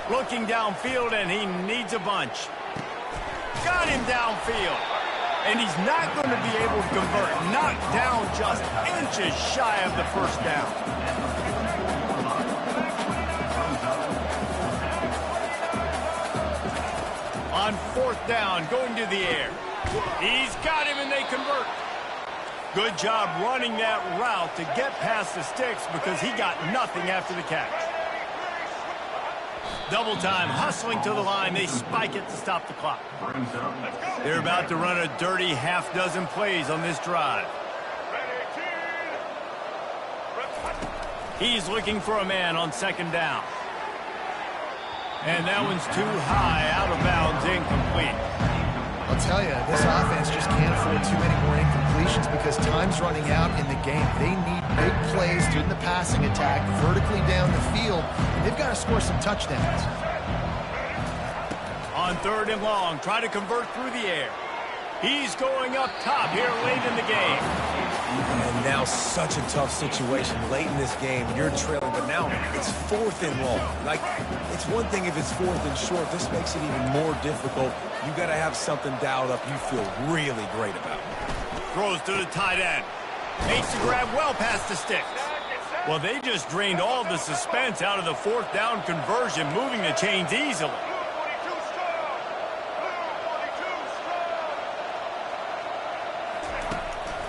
Looking downfield, and he needs a bunch. Got him downfield. And he's not going to be able to convert. Knocked down just inches shy of the 1st down. On 4th down, going to the air. He's got him, and they convert. Good job running that route to get past the sticks because he got nothing after the catch. Double time, hustling to the line. They spike it to stop the clock. They're about to run a dirty half-dozen plays on this drive. He's looking for a man on 2nd down. And that one's too high, out of bounds, incomplete. I'll tell you, this offense just can't afford too many more incompletions because time's running out in the game. They need big plays during the passing attack, vertically down the field, and they've got to score some touchdowns. On 3rd and long, try to convert through the air. He's going up top here late in the game. And now such a tough situation late in this game. You're trailing, but now it's 4th and long. Like, it's one thing if it's 4th and short. This makes it even more difficult. You got to have something dialed up you feel really great about. Throws to the tight end. Makes the grab well past the sticks. Well, they just drained all the suspense out of the 4th down conversion, moving the chains easily.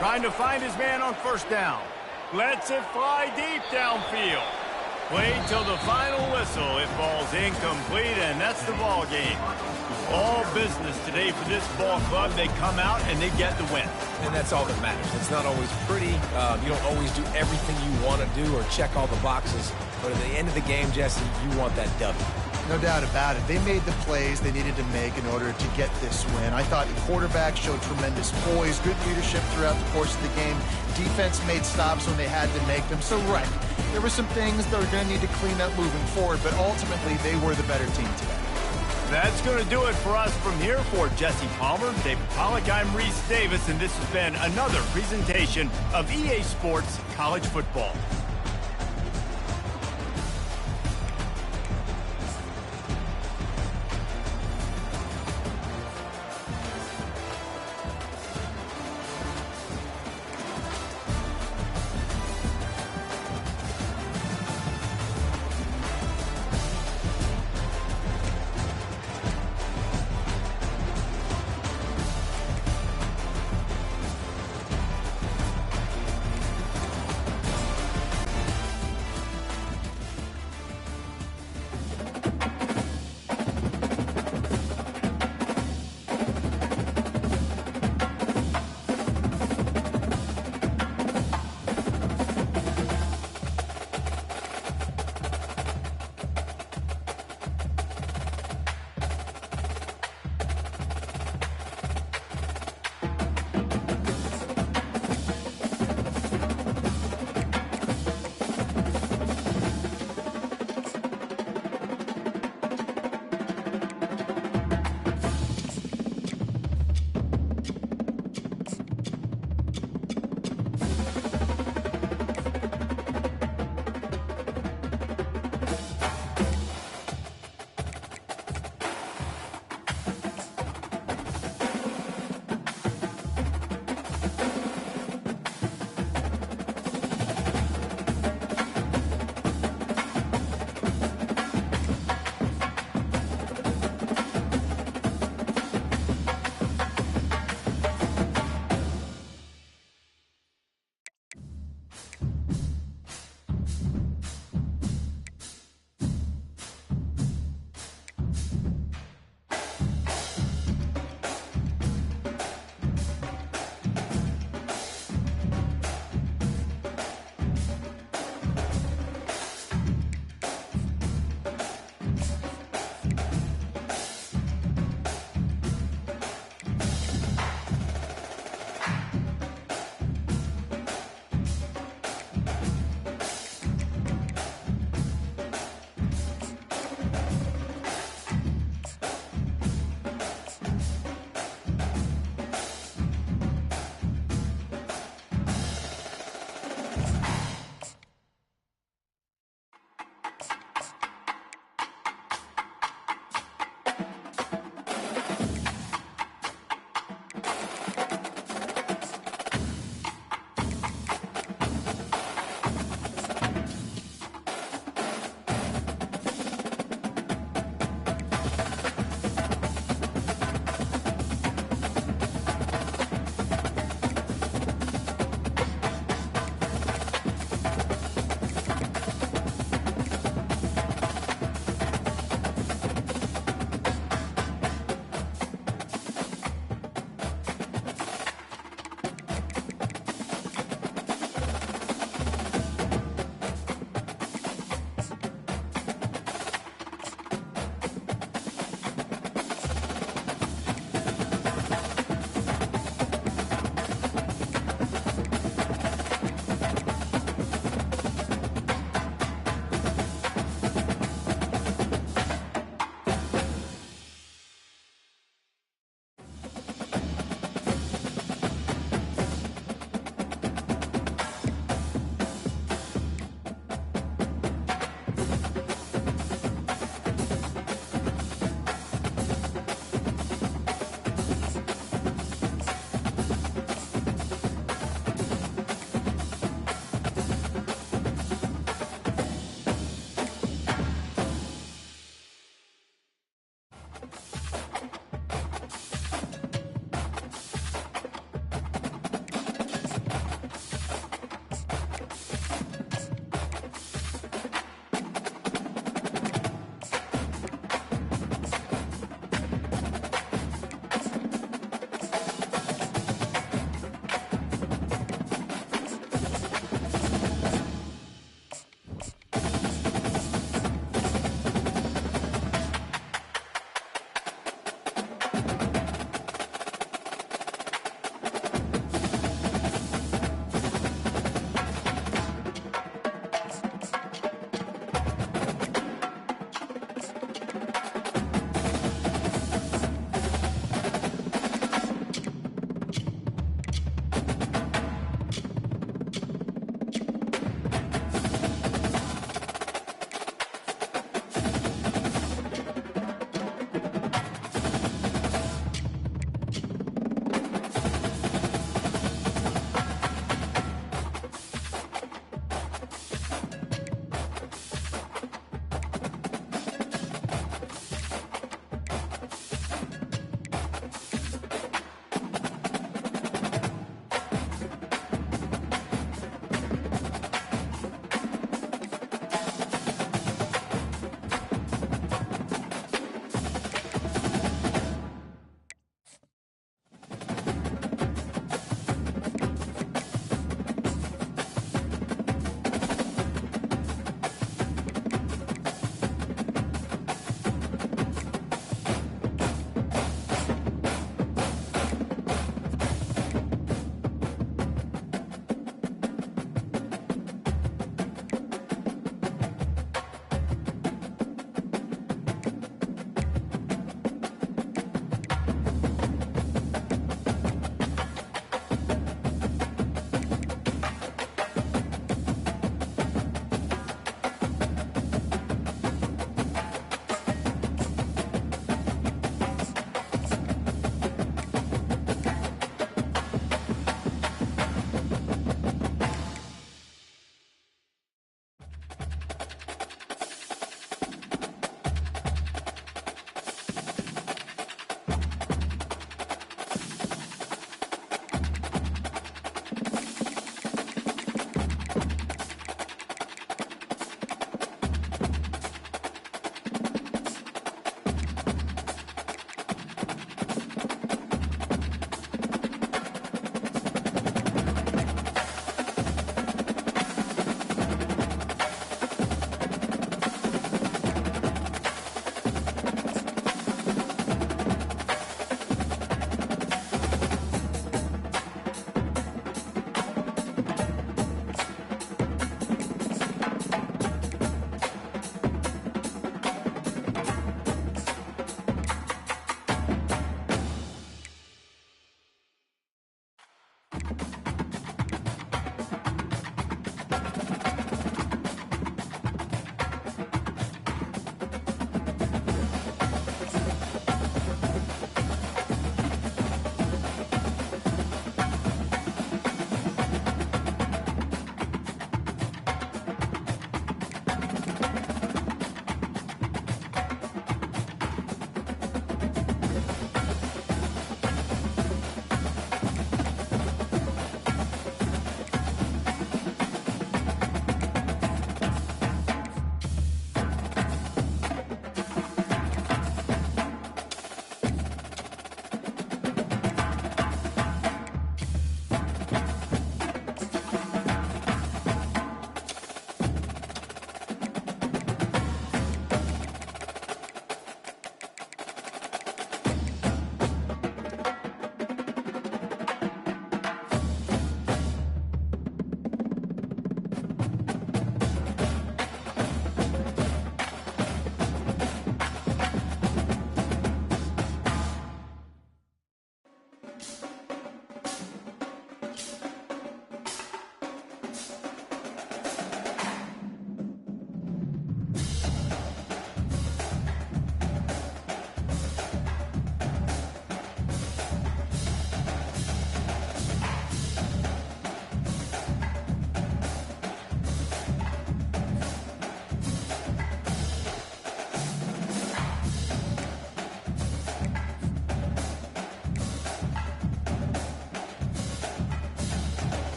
Trying to find his man on 1st down. Lets it fly deep downfield. Played till the final whistle. It falls incomplete, and that's the ball game. All business today for this ball club. They come out and they get the win. And that's all that matters. It's not always pretty. You don't always do everything you want to do or check all the boxes. But at the end of the game, Jesse, you want that W. No doubt about it. They made the plays they needed to make in order to get this win. I thought the quarterback showed tremendous poise, good leadership throughout the course of the game. Defense made stops when they had to make them. So, right, there were some things that are going to need to clean up moving forward, but ultimately they were the better team today. That's going to do it for us from here. For Jesse Palmer, David Pollack, I'm Reese Davis, and this has been another presentation of EA Sports College Football.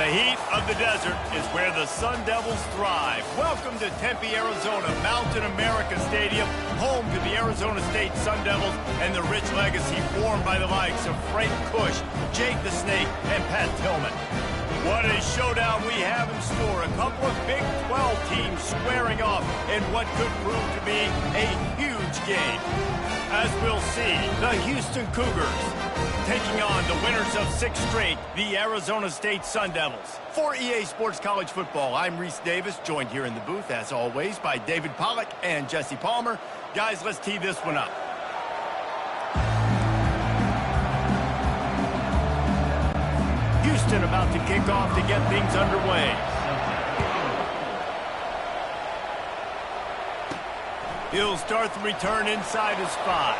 The heat of the desert is where the Sun Devils thrive. Welcome to Tempe, Arizona, Mountain America Stadium, home to the Arizona State Sun Devils and the rich legacy formed by the likes of Frank Kush, Jake the Snake, and Pat Tillman. What a showdown we have in store. A couple of Big 12 teams squaring off in what could prove to be a huge game. As we'll see, the Houston Cougars taking on the winners of 6 straight, the Arizona State Sun Devils. For EA Sports College Football, I'm Reese Davis, joined here in the booth, as always, by David Pollack and Jesse Palmer. Guys, let's tee this one up. Houston about to kick off to get things underway. He'll start the return inside his 5.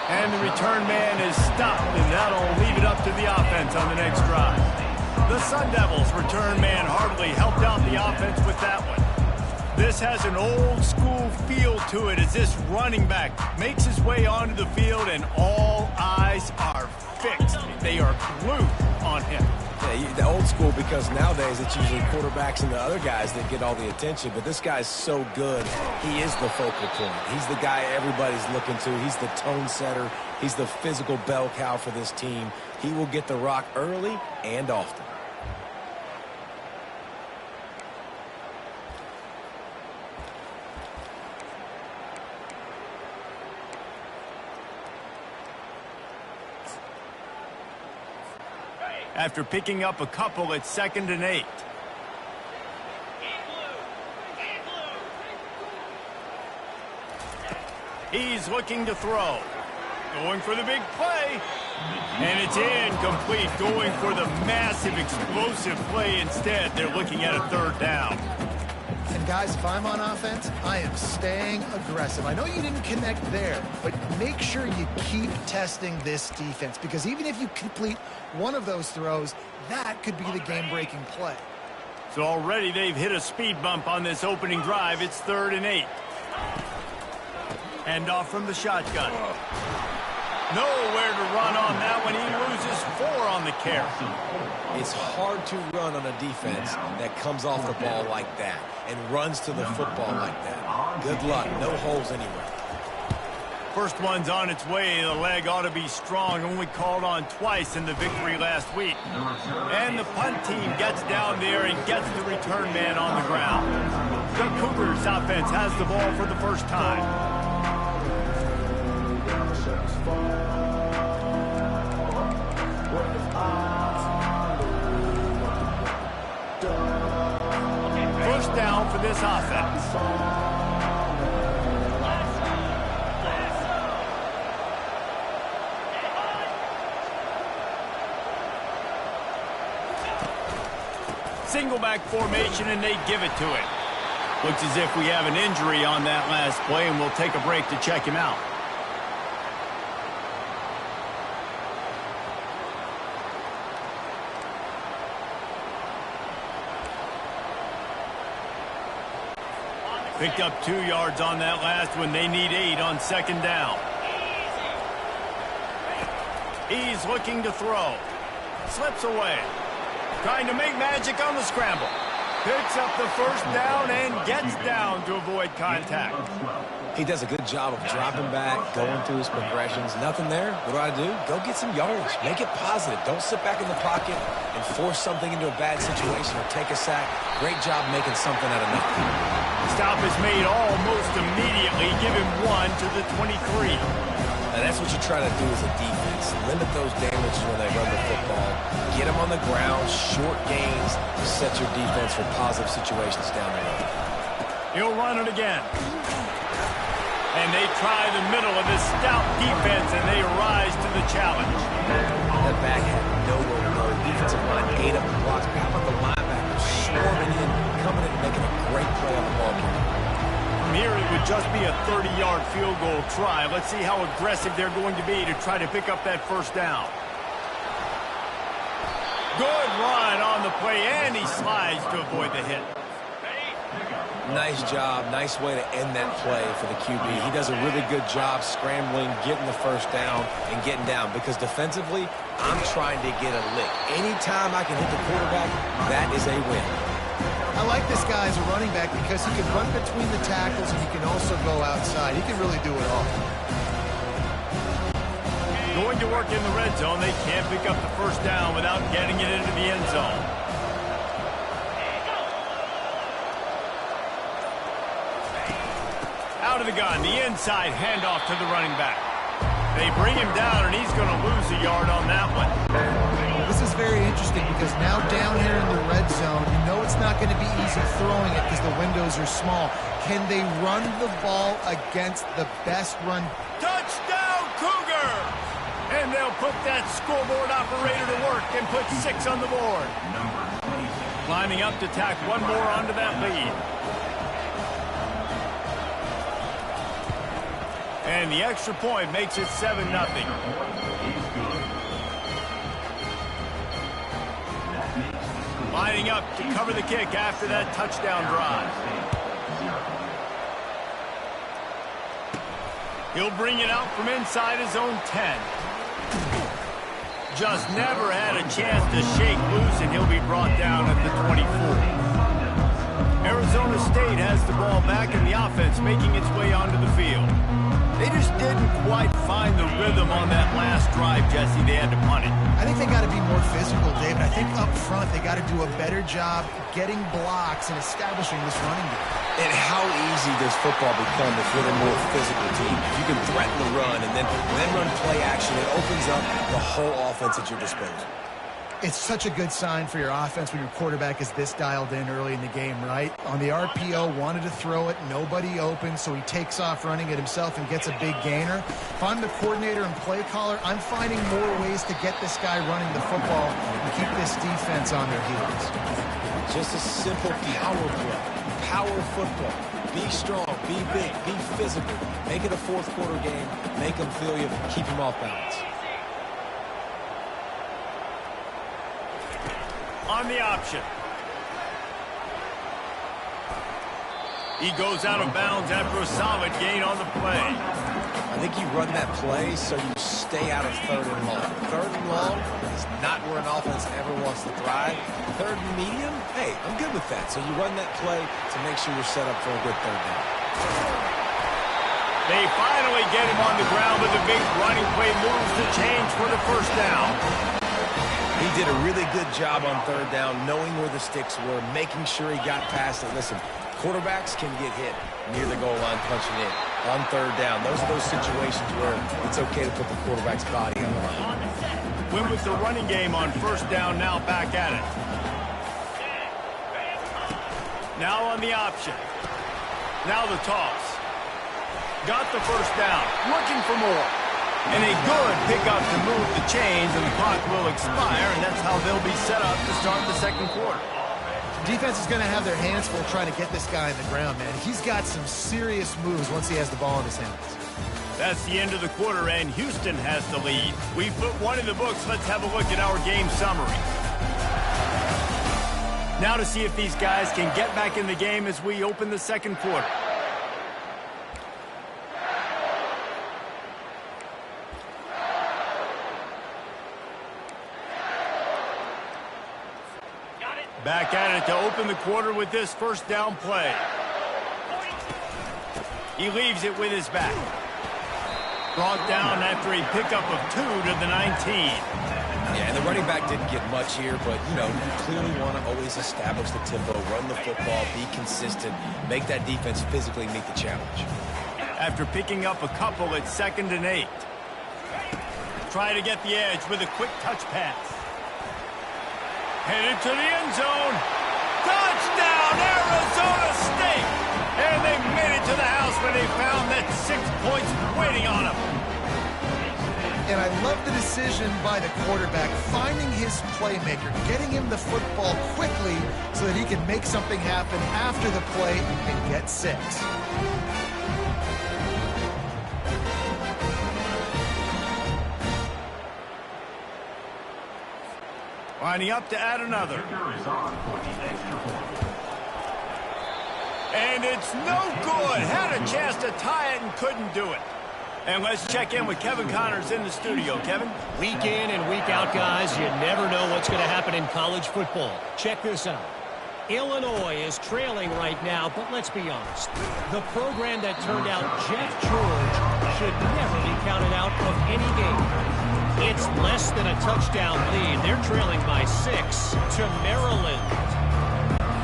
And the return man is stopped, and that'll leave it up to the offense on the next drive. The Sun Devils return man hardly helped out the offense with that one. This has an old school feel to it as this running back makes his way onto the field and all eyes are fixed. They are glued on him. Yeah, the old school, because nowadays it's usually quarterbacks and the other guys that get all the attention, but this guy's so good. He is the focal point. He's the guy everybody's looking to. He's the tone setter. He's the physical bell cow for this team. He will get the rock early and often. After picking up a couple, it's 2nd and 8. He's looking to throw. Going for the big play. And it's incomplete. Going for the massive, explosive play instead. They're looking at a 3rd down. And guys, if I'm on offense, I am staying aggressive. I know you didn't connect there, but make sure you keep testing this defense, because even if you complete one of those throws, that could be the game-breaking play. So already they've hit a speed bump on this opening drive. It's 3rd and 8. Hand off from the shotgun. Nowhere to run on that one. He loses 4 on the carry. It's hard to run on a defense that comes off the ball like that and runs to the football like that. Good luck. No holes anywhere. First one's on its way. The leg ought to be strong. Only called on twice in the victory last week. And the punt team gets down there and gets the return man on the ground. The Cougars offense has the ball for the first time. First down for this offense. Single back formation, and they give it to it. Looks as if we have an injury on that last play, and we'll take a break to check him out. Picked up 2 yards on that last one. They need 8 on 2nd down. He's looking to throw. Slips away. Trying to make magic on the scramble. Picks up the first down and gets down to avoid contact. He does a good job of dropping back, going through his progressions. Nothing there. What do? Go get some yardage. Make it positive. Don't sit back in the pocket and force something into a bad situation or take a sack. Great job making something out of nothing. Stop is made almost immediately. Give him 1 to the 23. And that's what you try to do as a defense. Limit those damages when they run the football. Get them on the ground, short gains to set your defense for positive situations down the road. He'll run it again. And they try the middle of this stout defense, and they rise to the challenge. That back had nowhere to go. Defensive line ate up the blocks. How about the linebackers swarming in, coming in and making a great play on the ball carrier? From here, it would just be a 30-yard field goal try. Let's see how aggressive they're going to be to try to pick up that first down. Good run on the play, and he slides to avoid the hit. Nice job. Nice way to end that play for the QB. He does a really good job scrambling, getting the first down, and getting down. Because defensively, I'm trying to get a lick. Anytime I can hit the quarterback, that is a win. I like this guy as a running back because he can run between the tackles and he can also go outside. He can really do it all. Going to work in the red zone. They can't pick up the first down without getting it into the end zone. Out of the gun, the inside handoff to the running back. They bring him down, and he's going to lose a yard on that one. This is very interesting because now down here in the red zone, you know it's not going to be easy throwing it because the windows are small. Can they run the ball against the best run? Touchdown, Cougar! And they'll put that scoreboard operator to work and put 6 on the board. Lining up to tack one more onto that lead. And the extra point makes it 7-0. Lining up to cover the kick after that touchdown drive. He'll bring it out from inside his own 10. Just never had a chance to shake loose, and he'll be brought down at the 24. Arizona State has the ball back, and the offense making its way onto the field. They just didn't quite find the rhythm on that last drive, Jesse. They had to punt it. I think they got to be more physical, David. I think up front they got to do a better job getting blocks and establishing this running game. And how easy does football become if you're the more physical team? If you can threaten the run and then run play action, it opens up the whole offense at your disposal. It's such a good sign for your offense when your quarterback is this dialed in early in the game, right? On the RPO, wanted to throw it, nobody open, so he takes off running it himself and gets a big gainer. If I'm the coordinator and play caller, I'm finding more ways to get this guy running the football and keep this defense on their heels. Just a simple power play, power football. Be strong, be big, be physical. Make it a fourth quarter game, make them feel you, keep them off balance. On the option. He goes out of bounds after a solid gain on the play. I think you run that play so you stay out of 3rd and long. 3rd and long is not where an offense ever wants to thrive. 3rd and medium, hey, I'm good with that. So you run that play to make sure you're set up for a good 3rd down. They finally get him on the ground with a big running play moves the change for the first down. He did a really good job on 3rd down, knowing where the sticks were, making sure he got past it. Listen, quarterbacks can get hit near the goal line punching in. On 3rd down, those are those situations where it's okay to put the quarterback's body on the line. Went with the running game on 1st down, now back at it. Now on the option. Now the toss. Got the 1st down, looking for more. And a good pickup to move the chains, and the clock will expire, and that's how they'll be set up to start the 2nd quarter. Defense is going to have their hands full trying to get this guy on the ground, man. He's got some serious moves once he has the ball in his hands. That's the end of the quarter, and Houston has the lead. We've put one in the books. Let's have a look at our game summary. Now to see if these guys can get back in the game as we open the 2nd quarter. Back at it to open the quarter with this 1st down play. He leaves it with his back. Brought down after a pickup of 2 to the 19. Yeah, and the running back didn't get much here, but, you know, you clearly want to always establish the tempo, run the football, be consistent, make that defense physically meet the challenge. After picking up a couple at 2nd and 8. Try to get the edge with a quick touch pass. Headed to the end zone. Touchdown, Arizona State! And they made it to the house when they found that 6 points waiting on them. And I love the decision by the quarterback, finding his playmaker, getting him the football quickly so that he can make something happen after the play and get 6. Lining up to add another. And it's no good. Had a chance to tie it and couldn't do it. And let's check in with Kevin Connors in the studio. Kevin? Week in and week out, guys, you never know what's going to happen in college football. Check this out. Illinois is trailing right now, but let's be honest. The program that turned out Jeff George should never be counted out of any game. It's less than a touchdown lead. They're trailing by 6 to Maryland.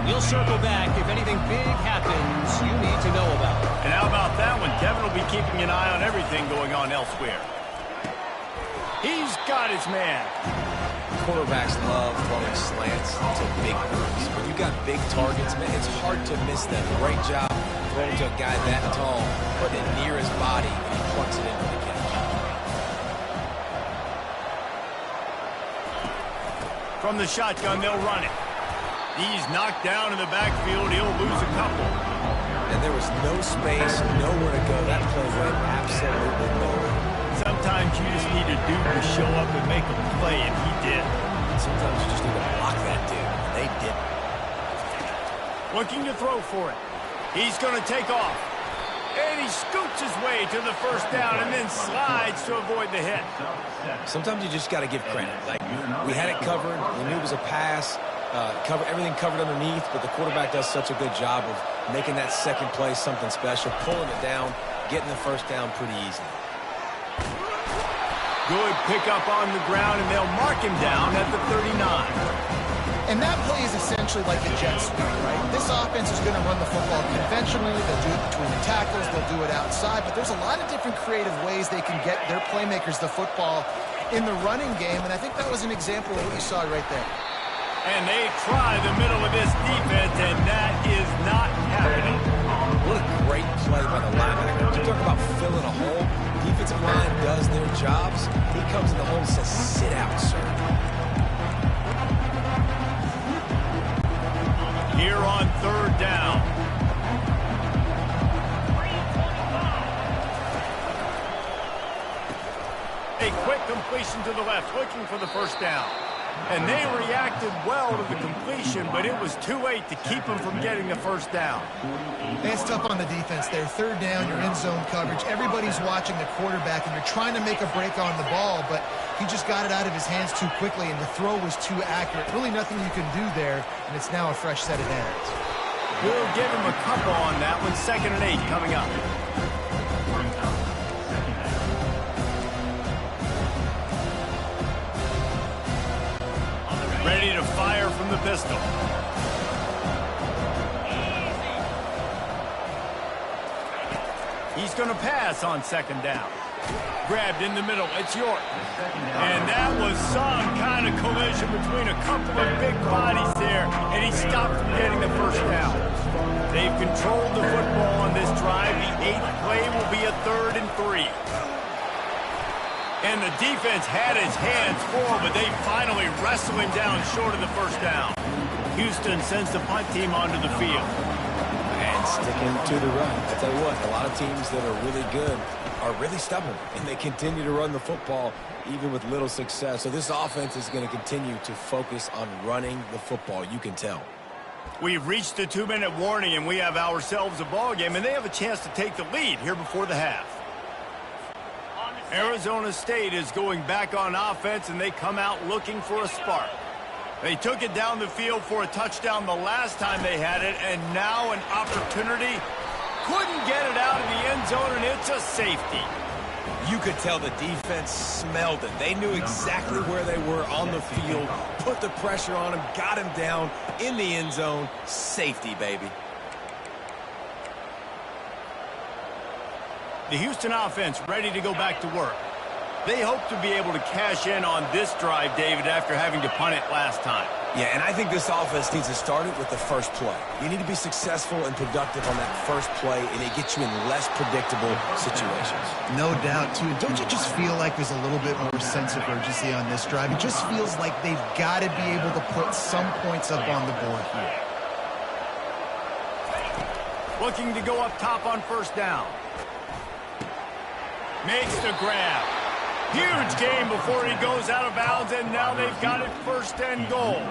We'll circle back if anything big happens you need to know about. And how about that one? Kevin will be keeping an eye on everything going on elsewhere. He's got his man. Quarterbacks love throwing slants to big ones. When you got big targets, man, it's hard to miss them. Great job throwing to a guy that tall, putting it near his body, and he plucks it in for the catch. From the shotgun, they'll run it. He's knocked down in the backfield. He'll lose a couple. And there was no space, nowhere to go. That play went absolutely nowhere. Sometimes you just need a dude to show up and make a play, and he did. Sometimes you just need to block that dude, and they didn't. Looking to throw for it. He's going to take off. And he scoots his way to the first down and then slides to avoid the hit. Sometimes you just got to give credit. Like, we had it covered. We knew it was a pass. Everything covered underneath, but the quarterback does such a good job of making that second play something special, pulling it down, getting the first down pretty easy. Good pickup on the ground, and they'll mark him down at the 39. And that play is essentially like a jet sweep, right? This offense is going to run the football conventionally. They'll do it between the tackles. They'll do it outside. But there's a lot of different creative ways they can get their playmakers the football in the running game. And I think that was an example of what you saw right there. And they try the middle of this defense, and that is not happening. What a great play by the linebacker. You talk about filling a hole. Defensive line does their jobs. He comes in the hole and says, sit out, sir. Here on third down. A quick completion to the left, looking for the first down. And they reacted well to the completion, but it was too late to keep them from getting the first down. It's tough on the defense there. Third down, you're in zone coverage. Everybody's watching the quarterback, and you're trying to make a break on the ball, but he just got it out of his hands too quickly, and the throw was too accurate. Really nothing you can do there, and it's now a fresh set of downs. We'll give him a couple on that one. 2nd and 8 coming up. Ready to fire from the pistol. He's going to pass on 2nd down. Grabbed in the middle. It's York. And that was some kind of collision between a couple of big bodies there, and he stopped from getting the first down. They've controlled the football on this drive. The 8th play will be a 3rd and 3. And the defense had his hands full, but they finally wrestled him down short of the first down. Houston sends the punt team onto the field. And sticking to the run. I tell you what, a lot of teams that are really good are really stubborn, and they continue to run the football even with little success. So this offense is going to continue to focus on running the football. You can tell. We've reached the 2-minute warning, and we have ourselves a ball game, and they have a chance to take the lead here before the half. Arizona State is going back on offense, and they come out looking for a spark. They took it down the field for a touchdown the last time they had it, and now an opportunity. Couldn't get it out of the end zone, and it's a safety. You could tell the defense smelled it. They knew exactly where they were on the field, put the pressure on him, got him down in the end zone. Safety, baby. The Houston offense ready to go back to work. They hope to be able to cash in on this drive, David, after having to punt it last time. Yeah, and I think this offense needs to start it with the first play. You need to be successful and productive on that first play, and it gets you in less predictable situations. No doubt, too. Don't you just feel like there's a little bit more sense of urgency on this drive? It just feels like they've got to be able to put some points up on the board here. Looking to go up top on first down. Makes the grab. Huge game before he goes out of bounds, and now they've got it 1st and goal.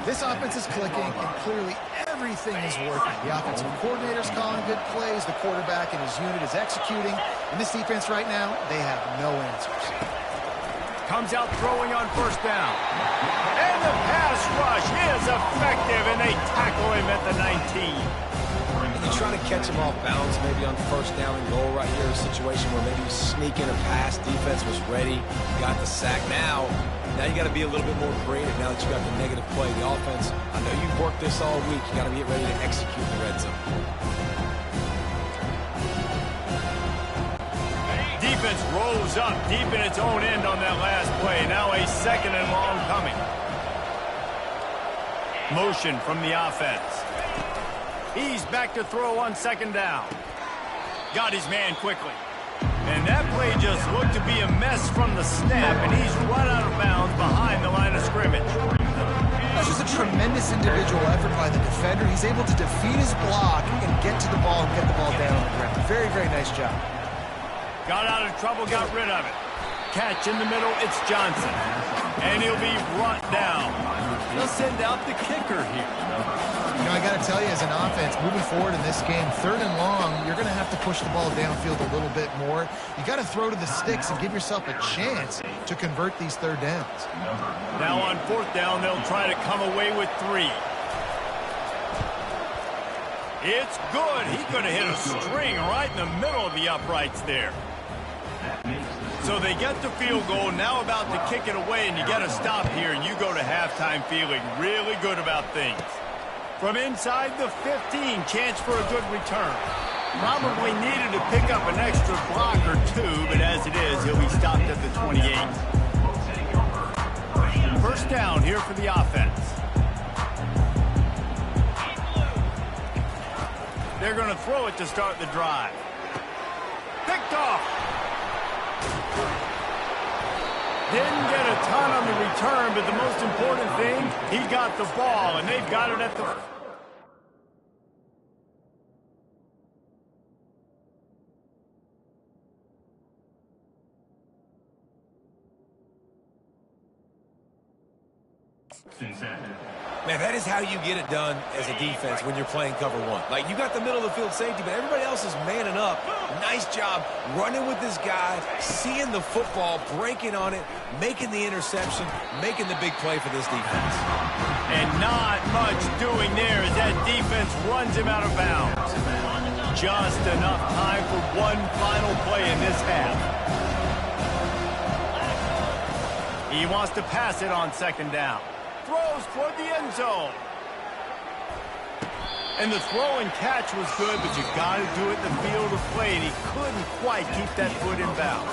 This offense is clicking, and clearly Everything is working. The offensive coordinator's calling good plays. The quarterback and his unit is executing. And this defense right now, they have no answers. Comes out throwing on first down. And the pass rush is effective, and they tackle him at the 19. And you're trying to catch him off balance, maybe on first down and goal right here, a situation where maybe you sneak in a pass, defense was ready, got the sack. Now you got to be a little bit more creative now that you got the negative play. The offense, I know you've worked this all week. You got to get ready to execute the red zone. Defense rolls up deep in its own end on that last play. Now a second and long coming. Motion from the offense. He's back to throw on second down. Got his man quickly. And that play just looked to be a mess from the snap, and he's run out of bounds behind the line of scrimmage. That's just a tremendous individual effort by the defender. He's able to defeat his block and get to the ball and get the ball down on the ground. Very, very nice job. Got out of trouble, got rid of it. Catch in the middle, it's Johnson. And he'll be brought down. They'll send out the kicker here. You know, I got to tell you, as an offense, moving forward in this game, third and long, you're going to have to push the ball downfield a little bit more. You got to throw to the sticks and give yourself a chance to convert these third downs. Now on fourth down, they'll try to come away with 3. It's good. He could have hit a string right in the middle of the uprights there. So they get the field goal, now about to kick it away, and you get a stop here, and you go to halftime feeling really good about things. From inside the 15, chance for a good return. Probably needed to pick up an extra block or 2, but as it is, he'll be stopped at the 28. First down here for the offense. They're going to throw it to start the drive. Picked off. Didn't get a ton on the return, but the most important thing, he got the ball, and they've got it at the... Man, that is how you get it done as a defense when you're playing cover 1. Like, you got the middle of the field safety, but everybody else is manning up. Nice job running with this guy, seeing the football, breaking on it, making the interception, making the big play for this defense. And not much doing there as that defense runs him out of bounds. Just enough time for one final play in this half. He wants to pass it on second down. Throws toward the end zone. And the throw and catch was good, but you got to do it in the field of play, and he couldn't quite keep that foot in bounds.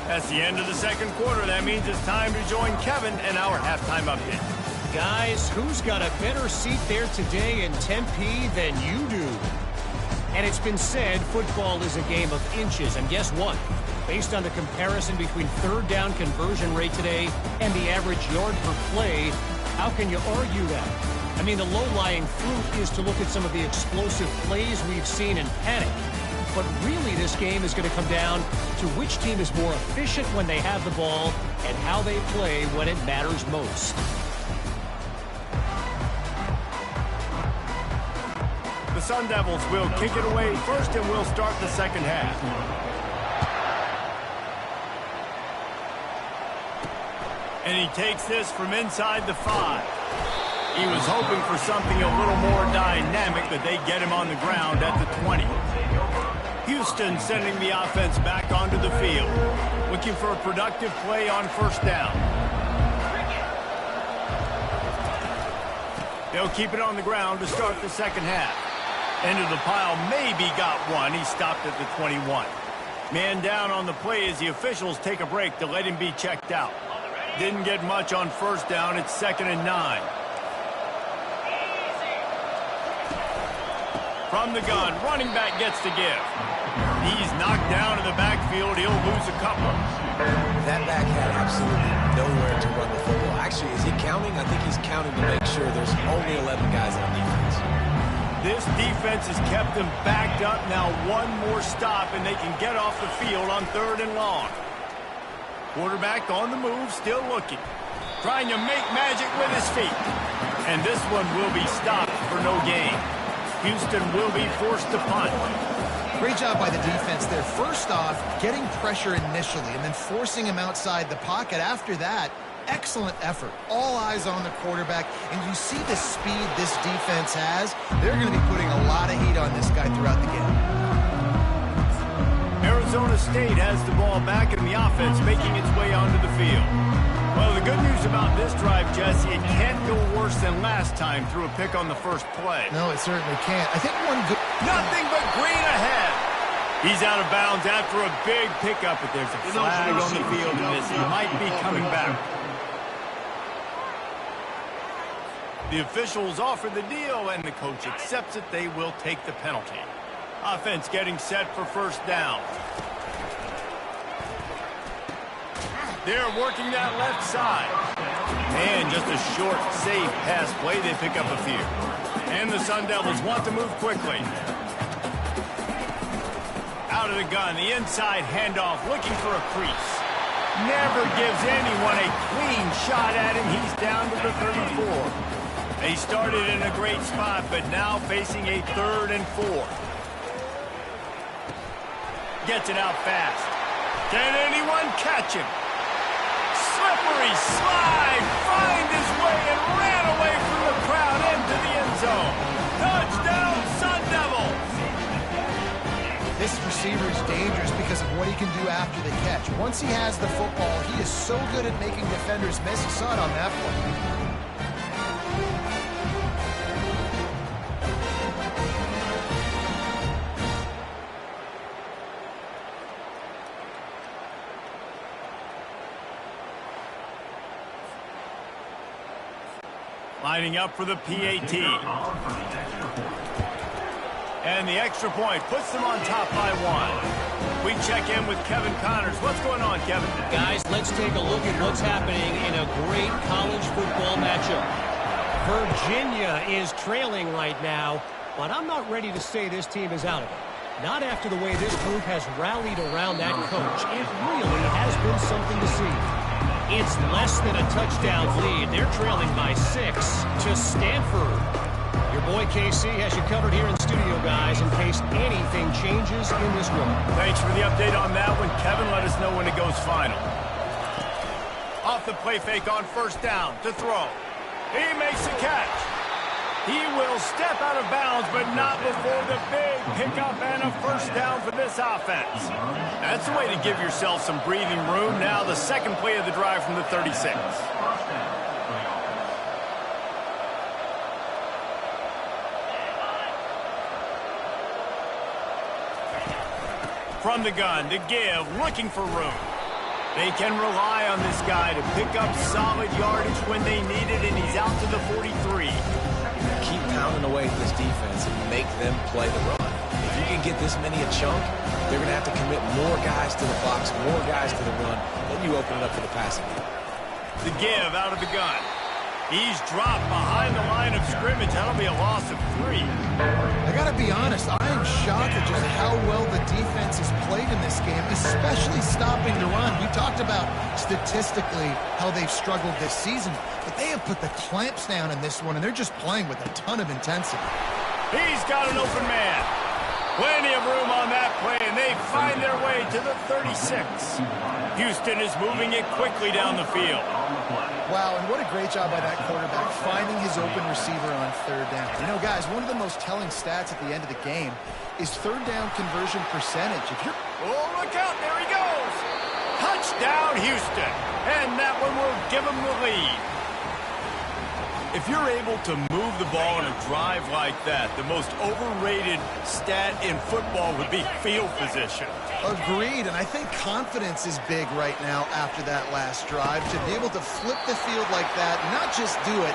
That's the end of the second quarter. That means it's time to join Kevin and our halftime update. Guys, who's got a better seat there today in Tempe than you do? And it's been said football is a game of inches, and guess what? Based on the comparison between third down conversion rate today and the average yard per play, how can you argue that? I mean, the low-lying fruit is to look at some of the explosive plays we've seen in panic. But really, this game is going to come down to which team is more efficient when they have the ball and how they play when it matters most. The Sun Devils will kick it away first, and we'll start the second half. And he takes this from inside the 5. He was hoping for something a little more dynamic, but they get him on the ground at the 20. Houston sending the offense back onto the field, looking for a productive play on first down. They'll keep it on the ground to start the second half. End of the pile, maybe got one. He stopped at the 21. Man down on the play as the officials take a break to let him be checked out. Didn't get much on first down. It's 2nd and 9. From the gun, running back gets to give. He's knocked down in the backfield. He'll lose a couple. That back had absolutely nowhere to run the football. Actually, is he counting? I think he's counting to make sure there's only 11 guys on defense. This defense has kept them backed up. Now one more stop, and they can get off the field on 3rd and long. Quarterback on the move, still looking. Trying to make magic with his feet. And this one will be stopped for for no gain. Houston will be forced to punt. Great job by the defense there. First off, getting pressure initially and then forcing him outside the pocket. After that, excellent effort. All eyes on the quarterback, and you see the speed this defense has. They're going to be putting a lot of heat on this guy throughout the game. Arizona State has the ball back in the offense, making its way onto the field. Well, the good news about this drive, Jesse, it can't go worse than last time through a pick on the first play. No, it certainly can't. I think one good... Nothing but green ahead. He's out of bounds after a big pickup, but there's a flag on the field, and he might be coming back. The officials offer the deal, and the coach accepts it. They will take the penalty. Offense getting set for first down. They're working that left side. And just a short, safe pass play. They pick up a few. And the Sun Devils want to move quickly. Out of the gun, the inside handoff, looking for a crease. Never gives anyone a clean shot at him. He's down to the 34. They started in a great spot, but now facing a 3rd and 4. Gets it out fast. Can anyone catch him? Slippery slide, find his way and ran away from the crowd into the end zone. Touchdown, Sun Devils! This receiver is dangerous because of what he can do after the catch. Once he has the football, he is so good at making defenders miss. You saw it on that play. Lining up for the PAT. And the extra point puts them on top by 1. We check in with Kevin Connors. What's going on, Kevin? Guys, let's take a look at what's happening in a great college football matchup. Virginia is trailing right now, but I'm not ready to say this team is out of it. Not after the way this group has rallied around that coach. It really has been something to see. It's less than a touchdown lead. They're trailing by 6 to Stanford. Your boy KC has you covered here in studio, guys, in case anything changes in this one. Thanks for the update on that one, Kevin. Let us know when it goes final. Off the play fake on first down to throw. He makes the catch. He will step out of bounds, but not before the big pickup and a first down for this offense. That's the way to give yourself some breathing room. Now the second play of the drive from the 36. From the gun, to give, looking for room. They can rely on this guy to pick up solid yardage when they need it, and he's out to the 43. Keep pounding away at this defense and make them play the run. If you can get this many a chunk, they're going to have to commit more guys to the box, more guys to the run. Then you open it up for the passing game. The give out of the gun. He's dropped behind the line of scrimmage. That'll be a loss of 3. I got to be honest, I am shocked at just how well the defense has played in this game, especially stopping the run. We talked about statistically how they've struggled this season, but they have put the clamps down in this one, and they're just playing with a ton of intensity. He's got an open man. Plenty of room on that play, and they find their way to the 36. Houston is moving it quickly down the field. Wow, and what a great job by that quarterback, finding his open receiver on third down. You know, guys, one of the most telling stats at the end of the game is third down conversion percentage. If you're... Oh, look out, there he goes. Touchdown, Houston. And that one will give them the lead. If you're able to move the ball in a drive like that, the most overrated stat in football would be field position. Agreed, and I think confidence is big right now after that last drive. To be able to flip the field like that, not just do it,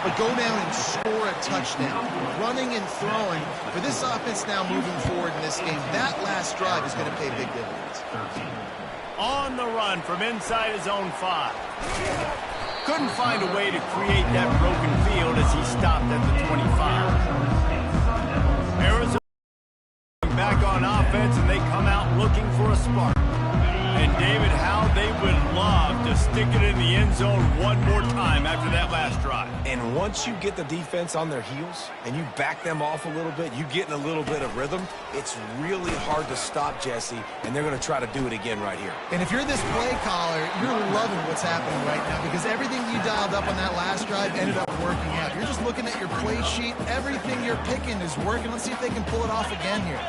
but go down and score a touchdown. Running and throwing, for this offense now moving forward in this game, that last drive is going to pay big dividends. On the run from inside his own 5. Couldn't find a way to create that broken field as he stopped at the 25. Arizona back on offense, and they come out looking for a spark. And, David, how they would love to stick it in the end zone one more time after that last drive. And once you get the defense on their heels and you back them off a little bit, you get in a little bit of rhythm, it's really hard to stop, Jesse, and they're going to try to do it again right here. And if you're this play caller, you're loving what's happening right now because everything you dialed up on that last drive ended up working out. You're just looking at your play sheet. Everything you're picking is working. Let's see if they can pull it off again here.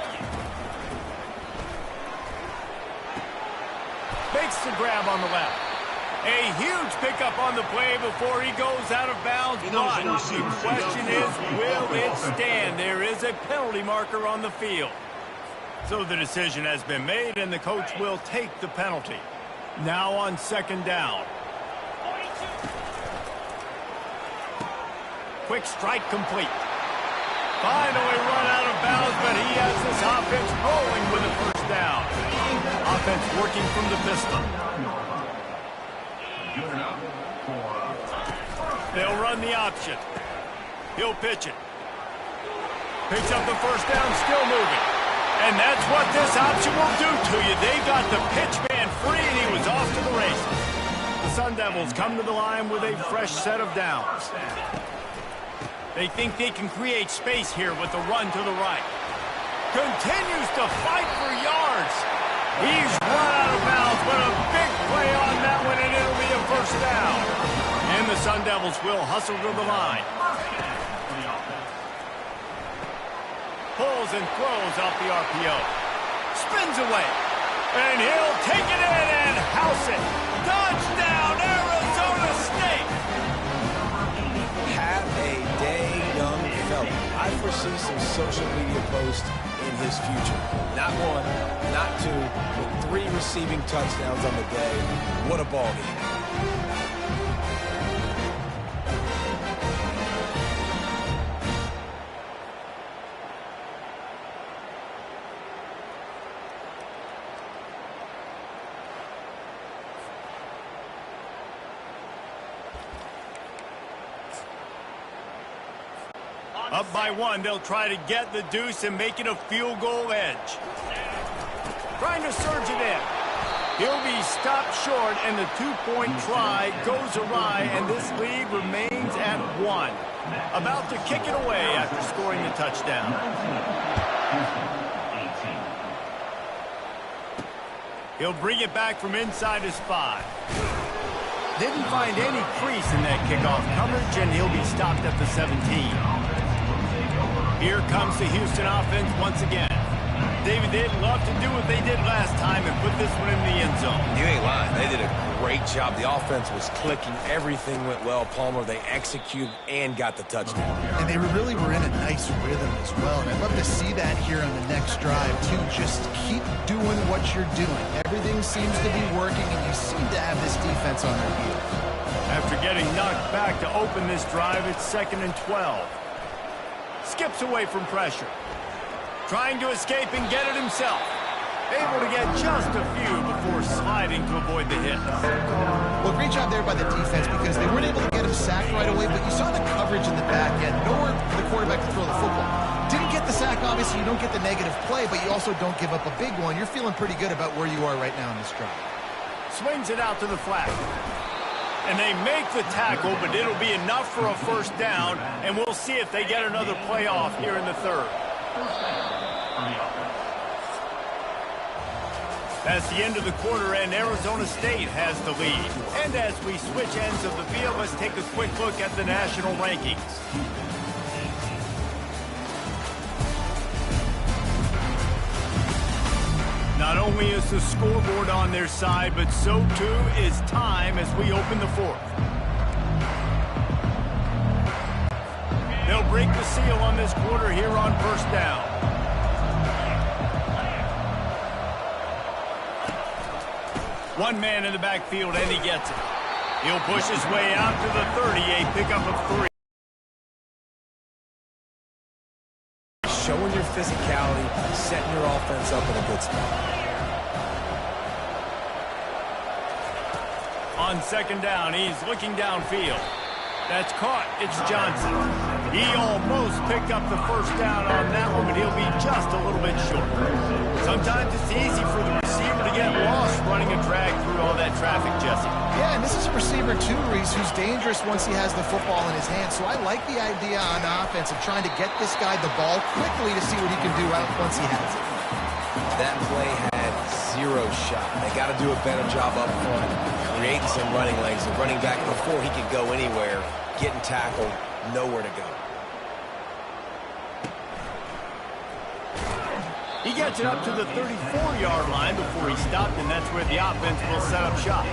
Makes the grab on the left. A huge pickup on the play before he goes out of bounds. But the question is, will it stand? There is a penalty marker on the field. So the decision has been made, and the coach will take the penalty. Now on second down. Quick strike complete. Finally run out of bounds, but he has this offense rolling with a first down. Offense working from the pistol. They'll run the option. He'll pitch it. Picks up the first down, still moving. And that's what this option will do to you. They got the pitch man free, and he was off to the races. The Sun Devils come to the line with a fresh set of downs. They think they can create space here with the run to the right. Continues to fight for yards. He's run out of bounds, but a big play on that one, and it'll be a first down. And the Sun Devils will hustle to the line. Pulls and throws off the RPO. Spins away. And he'll take it in and house it. Touchdown, Arizona State. Have a day, young fella. I foresee some social media posts in his future. Not one, not two, but 3 receiving touchdowns on the day. What a ball game. Up by 1, they'll try to get the deuce and make it a field goal edge. Trying to surge it in. He'll be stopped short, and the 2-point try goes awry, and this lead remains at 1. About to kick it away after scoring the touchdown. He'll bring it back from inside his 5. Didn't find any crease in that kickoff coverage, and he'll be stopped at the 17. Here comes the Houston offense once again. David, they'd love to do what they did last time and put this one in the end zone. You ain't lying. They did a great job. The offense was clicking. Everything went well. Palmer, they executed and got the touchdown. And they really were in a nice rhythm as well. And I'd love to see that here on the next drive, too. Just keep doing what you're doing. Everything seems to be working, and you seem to have this defense on their heels. After getting knocked back to open this drive, it's 2nd and 12. Skips away from pressure. Trying to escape and get it himself. Able to get just a few before sliding to avoid the hit. Well, great job there by the defense because they weren't able to get him sacked right away, but you saw the coverage in the back end. Nowhere for the quarterback to throw the football. Didn't get the sack, obviously. You don't get the negative play, but you also don't give up a big one. You're feeling pretty good about where you are right now in this drive. Swings it out to the flat. And they make the tackle, but it'll be enough for a first down, and we'll see if they get another play off here in the 3rd. That's the end of the quarter, and Arizona State has the lead. And as we switch ends of the field, let's take a quick look at the national rankings. Not only is the scoreboard on their side, but so too is time as we open the 4th. They'll break the seal on this quarter here on first down. One man in the backfield, and he gets it. He'll push his way out to the 30, a pickup of 3. Showing your physicality, setting your offense up in a good spot. On second down, he's looking downfield. That's caught. It's Johnson. He almost picked up the first down on that one, but he'll be just a little bit short. Sometimes it's easy for the receiver to get lost running a traffic, Jesse. Yeah, and this is a receiver too, Reese, who's dangerous once he has the football in his hands. So I like the idea on offense of trying to get this guy the ball quickly to see what he can do out once he has it. That play had zero shot. They got to do a better job up front, creating some running lanes. The running back, before he could go anywhere, getting tackled, nowhere to go. He gets it up to the 34-yard line before he stopped, and that's where the offense will set up shop.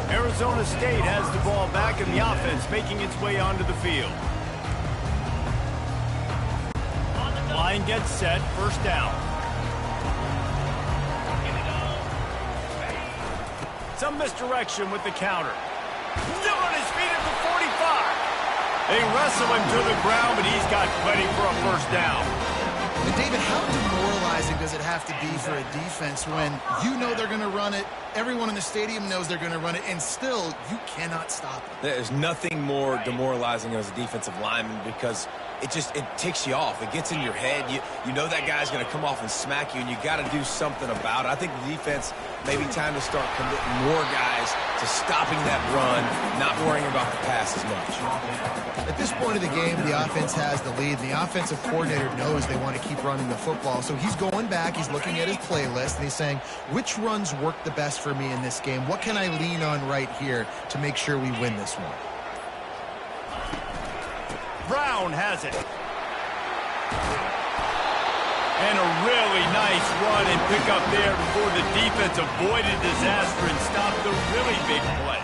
Arizona State has the ball back, and the offense making its way onto the field. Line gets set, first down. Some misdirection with the counter. Still on his feet at the 45. They wrestle him to the ground, but he's got plenty for a first down. And David, how demoralizing does it have to be for a defense when you know they're going to run it, everyone in the stadium knows they're going to run it, and still you cannot stop it? There's nothing more demoralizing as a defensive lineman because it ticks you off. It gets in your head. You know that guy's going to come off and smack you, and you got to do something about it. I think the defense maybe time to start committing more guys to stopping that run, not worrying about the pass as much. At this point of the game, the offense has the lead. The offensive coordinator knows they want to keep running the football. So he's going back, he's looking at his playlist, and he's saying, which runs work the best for me in this game? What can I lean on right here to make sure we win this one? Brown has it. And a really nice run and pick up there before the defense avoided disaster and stopped the really big play.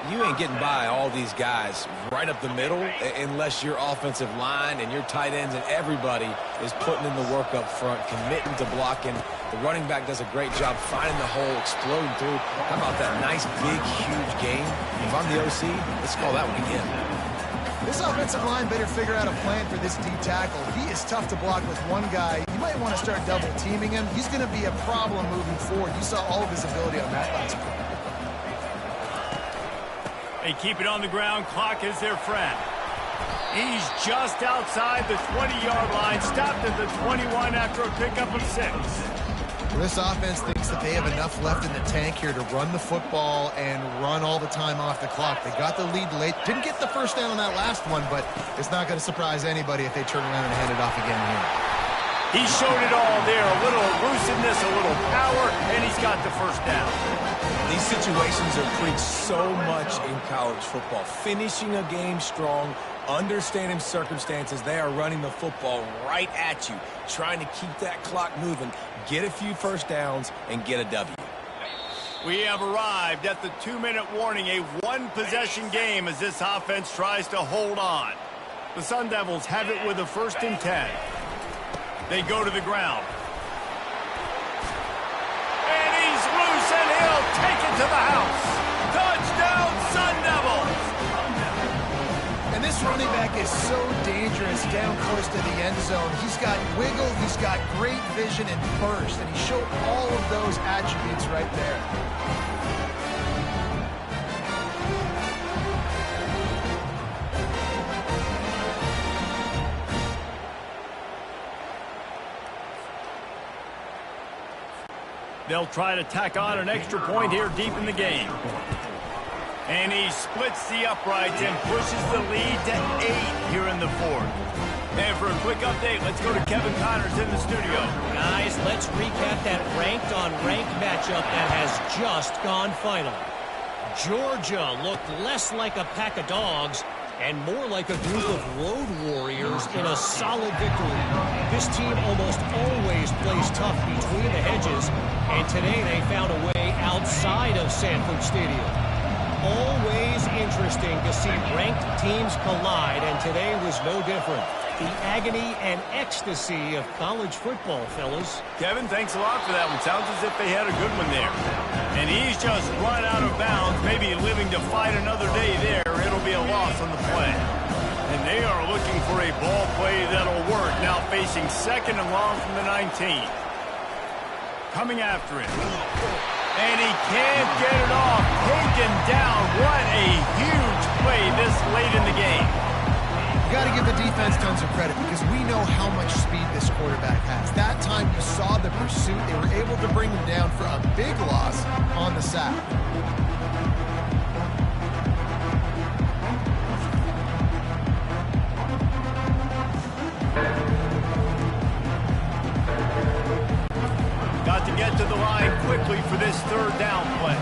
You ain't getting by all these guys right up the middle unless your offensive line and your tight ends and everybody is putting in the work up front, committing to blocking. The running back does a great job finding the hole, exploding through. How about that nice, big, huge game? If I'm the OC, let's call that one again. This offensive line better figure out a plan for this D tackle. He is tough to block with one guy. You might want to start double teaming him. He's going to be a problem moving forward. You saw all of his ability on that last play. They keep it on the ground. Clock is their friend. He's just outside the 20-yard line. Stopped at the 21 after a pickup of 6. This offense thinks that they have enough left in the tank here to run the football and run all the time off the clock. They got the lead late. Didn't get the first down on that last one, but it's not going to surprise anybody if they turn around and hand it off again here. He showed it all there. A little elusiveness, a little power, and he's got the first down. These situations are preached so much in college football. Finishing a game strong, understanding circumstances. They are running the football right at you, trying to keep that clock moving, get a few first downs, and get a W. We have arrived at the 2-minute warning, a one-possession game as this offense tries to hold on. The Sun Devils have it with a 1st and 10. They go to the ground. And he's loose, and he'll take it to the house. Touchdown, Sun Devils! And this running back is so dangerous down close to the end zone. He's got wiggle, he's got great vision and burst, and he showed all of those attributes right there. They'll try to tack on an extra point here deep in the game. And he splits the uprights and pushes the lead to 8 here in the 4th. And for a quick update, let's go to Kevin Connors in the studio. Guys, let's recap that ranked-on-ranked matchup that has just gone final. Georgia looked less like a pack of dogs and more like a group of road warriors in a solid victory. This team almost always plays tough between the hedges, and today they found a way outside of Sanford Stadium. Always interesting to see ranked teams collide, and today was no different. The agony and ecstasy of college football, fellas. Kevin, thanks a lot for that one. Sounds as if they had a good one there. And he's just run out of bounds, maybe living to fight another day there. It'll be a loss on the play. And they are looking for a ball play that'll work. Now facing 2nd and long from the 19. Coming after it. And he can't get it off. Taken down. What a huge play this late in the game. Got to give the defense tons of credit because we know how much speed this quarterback has. That time you saw the pursuit. They were able to bring him down for a big loss on the sack. to the line quickly for this third down play.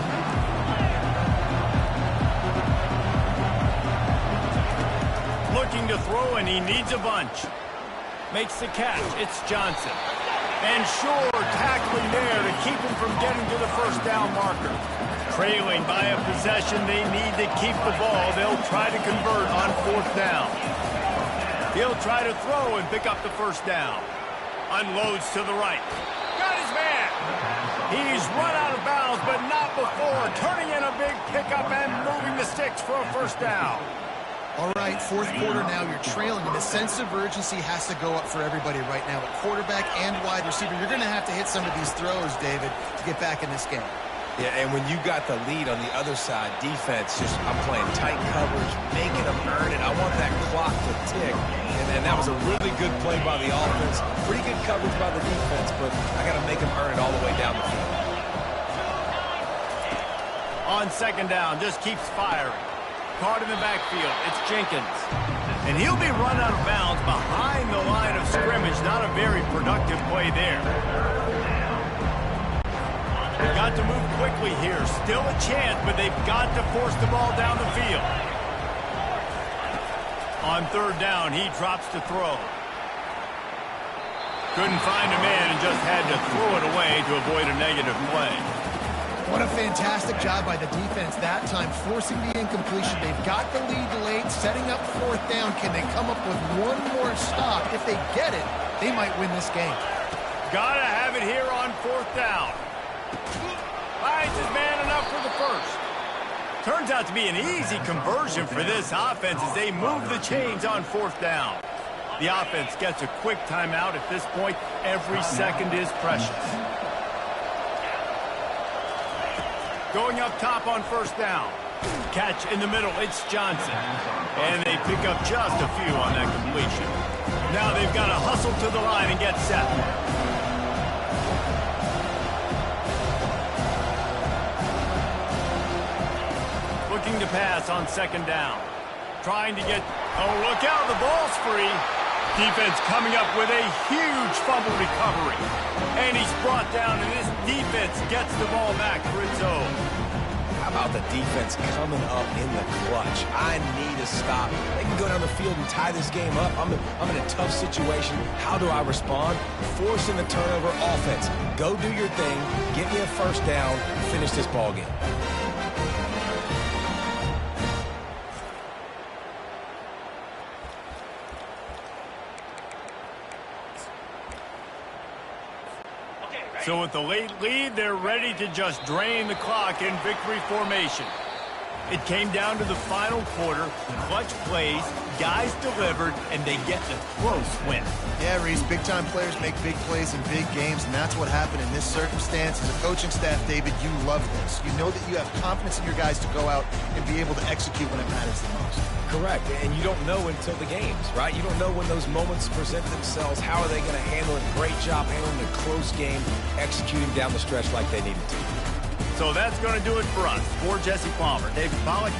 Looking to throw, and he needs a bunch. Makes the catch. It's Johnson. And sure, tackling there to keep him from getting to the first down marker. Trailing by a possession, they need to keep the ball. They'll try to convert on fourth down. He'll try to throw and pick up the first down. Unloads to the right. Got his man. He's run out of bounds, but not before. Turning in a big pickup and moving the sticks for a first down. All right, fourth quarter now, you're trailing, and the sense of urgency has to go up for everybody right now. At quarterback and wide receiver, you're going to have to hit some of these throws, David, to get back in this game. Yeah, and when you got the lead on the other side, defense, I'm playing tight coverage, making them earn it. I want that clock to tick. And that was a really good play by the offense. Pretty good coverage by the defense, but I got to make them earn it all the way down the field. On second down, just keeps firing. Caught in the backfield. It's Jenkins. And he'll be run out of bounds behind the line of scrimmage. Not a very productive play there. Got to move quickly here. Still a chance, but they've got to force the ball down the field. On third down, he drops to throw. Couldn't find a man and just had to throw it away to avoid a negative play. What a fantastic job by the defense that time, forcing the incompletion. They've got the lead late, setting up fourth down. Can they come up with one more stop? If they get it, they might win this game. Gotta have it here on fourth down. Finds his man enough for the first. Turns out to be an easy conversion for this offense as they move the chains on fourth down. The offense gets a quick timeout. At this point, every second is precious. Going up top on first down. Catch in the middle. It's Johnson. And they pick up just a few on that completion. Now they've got to hustle to the line and get set. Looking to pass on second down. Trying to get... Oh, look out. The ball's free. Defense coming up with a huge fumble recovery. And he's brought down, and this defense gets the ball back for its own. How about the defense coming up in the clutch? I need a stop. They can go down the field and tie this game up. I'm in a tough situation. How do I respond? Forcing the turnover offense. Go do your thing. Get me a first down. Finish this ball game. So with the late lead, they're ready to just drain the clock in victory formation. It came down to the final quarter, clutch plays, guys delivered, and they get the close win. Yeah, Reese, big-time players make big plays in big games, and that's what happened in this circumstance. As a coaching staff, David, you love this. You know that you have confidence in your guys to go out and be able to execute when it matters the most. Correct, and you don't know until the games, right? You don't know when those moments present themselves. How are they going to handle it? Great job handling a close game, executing down the stretch like they needed to. So that's going to do it for us. For Jesse Palmer, David Pollack,